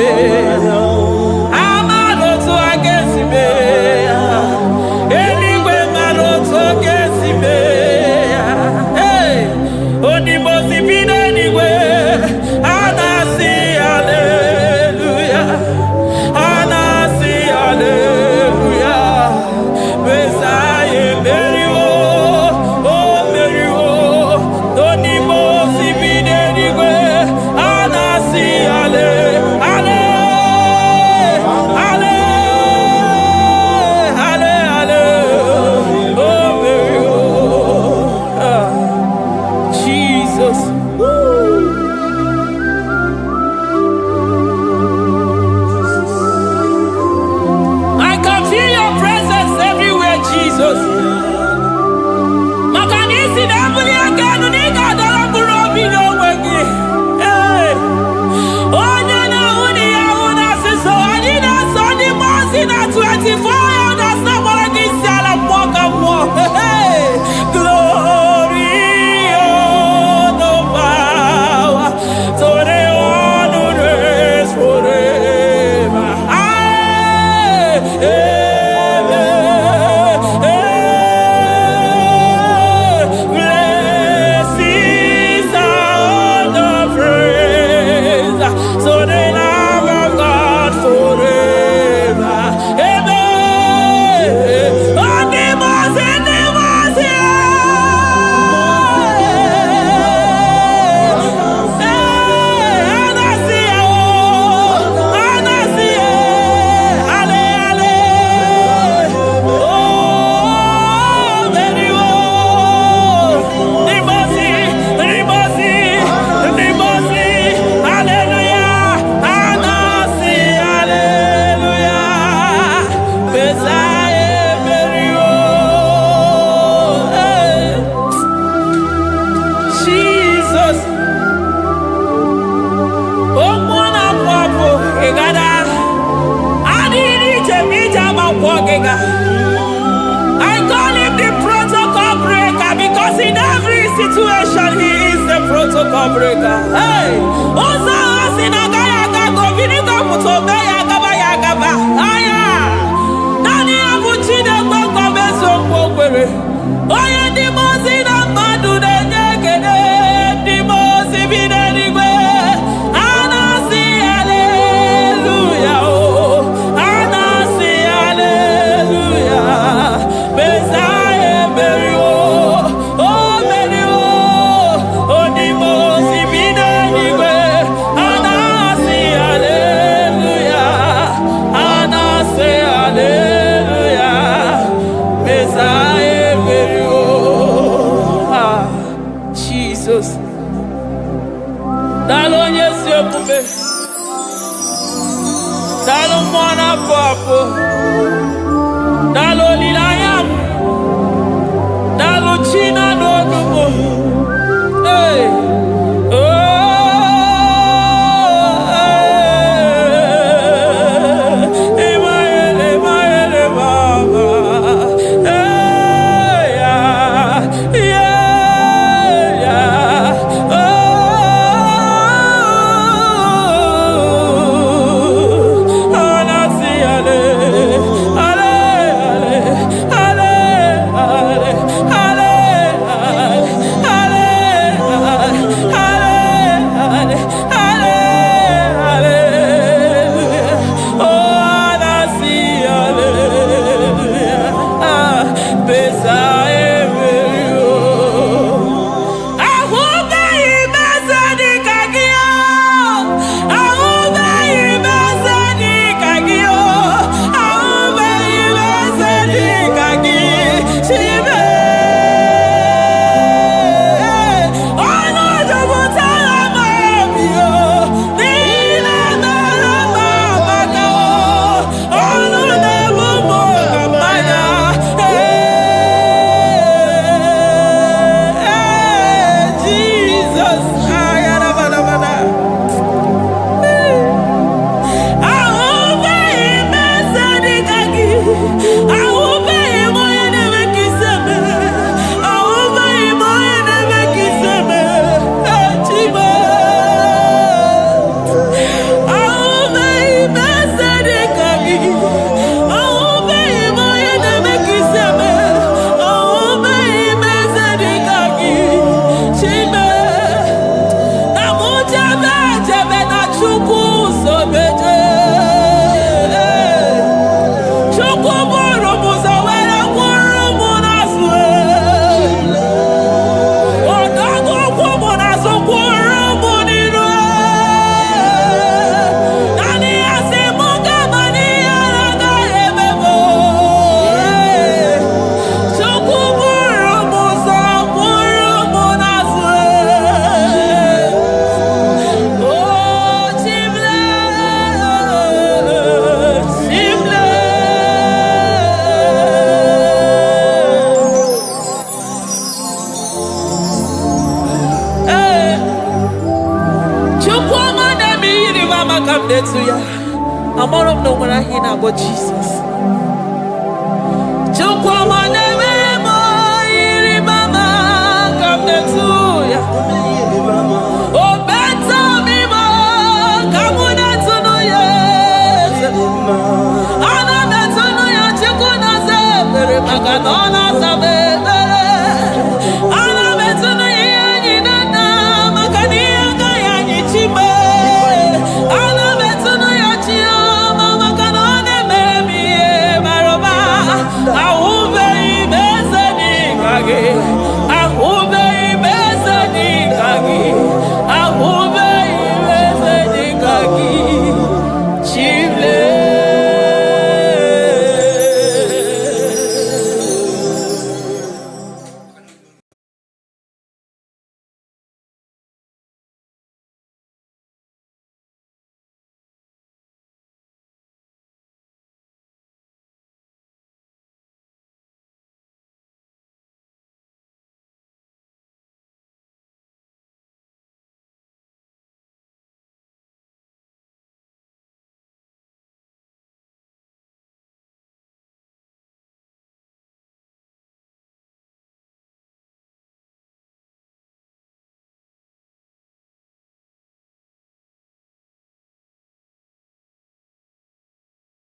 Amaroto agesibe. Eligwe maroto gesibe. Hey, onimosi bide eligwe. Anasi hallelujah. Anasi hallelujah. Messiah Meriwo. Oh Meriwo. Onimosi bide eligwe. Anasi hallelujah. I call him the protocol breaker because in every situation he is the protocol breaker. Hey, Osa Asinaga Yagago, Viniga Mutobe Yagaba Yagaba. Aya, Nani Abuchina Boko Beso Pogwere. Oya Dimozina Madu de Negede, Dimozi Vineriwe. Anasi hallelujah. Anasi hallelujah. Messiah Meriwo. Oh Meriwo. Oh Dimozi Vineriwe. Anasi hallelujah. Anasi hallelujah. Messiah Meriwo. Ah, Jesus. Dalo Yesu okube. Dalo mwana papo. Dalo lilayam. Dalo china no nubo. Hey. Oh. Emaele baba. Hey yeah. Yeah. Oh. Anasi ale. come there to ya. I'm all of no when I hear about Jesus. Chukwama neme mo iri mama come there to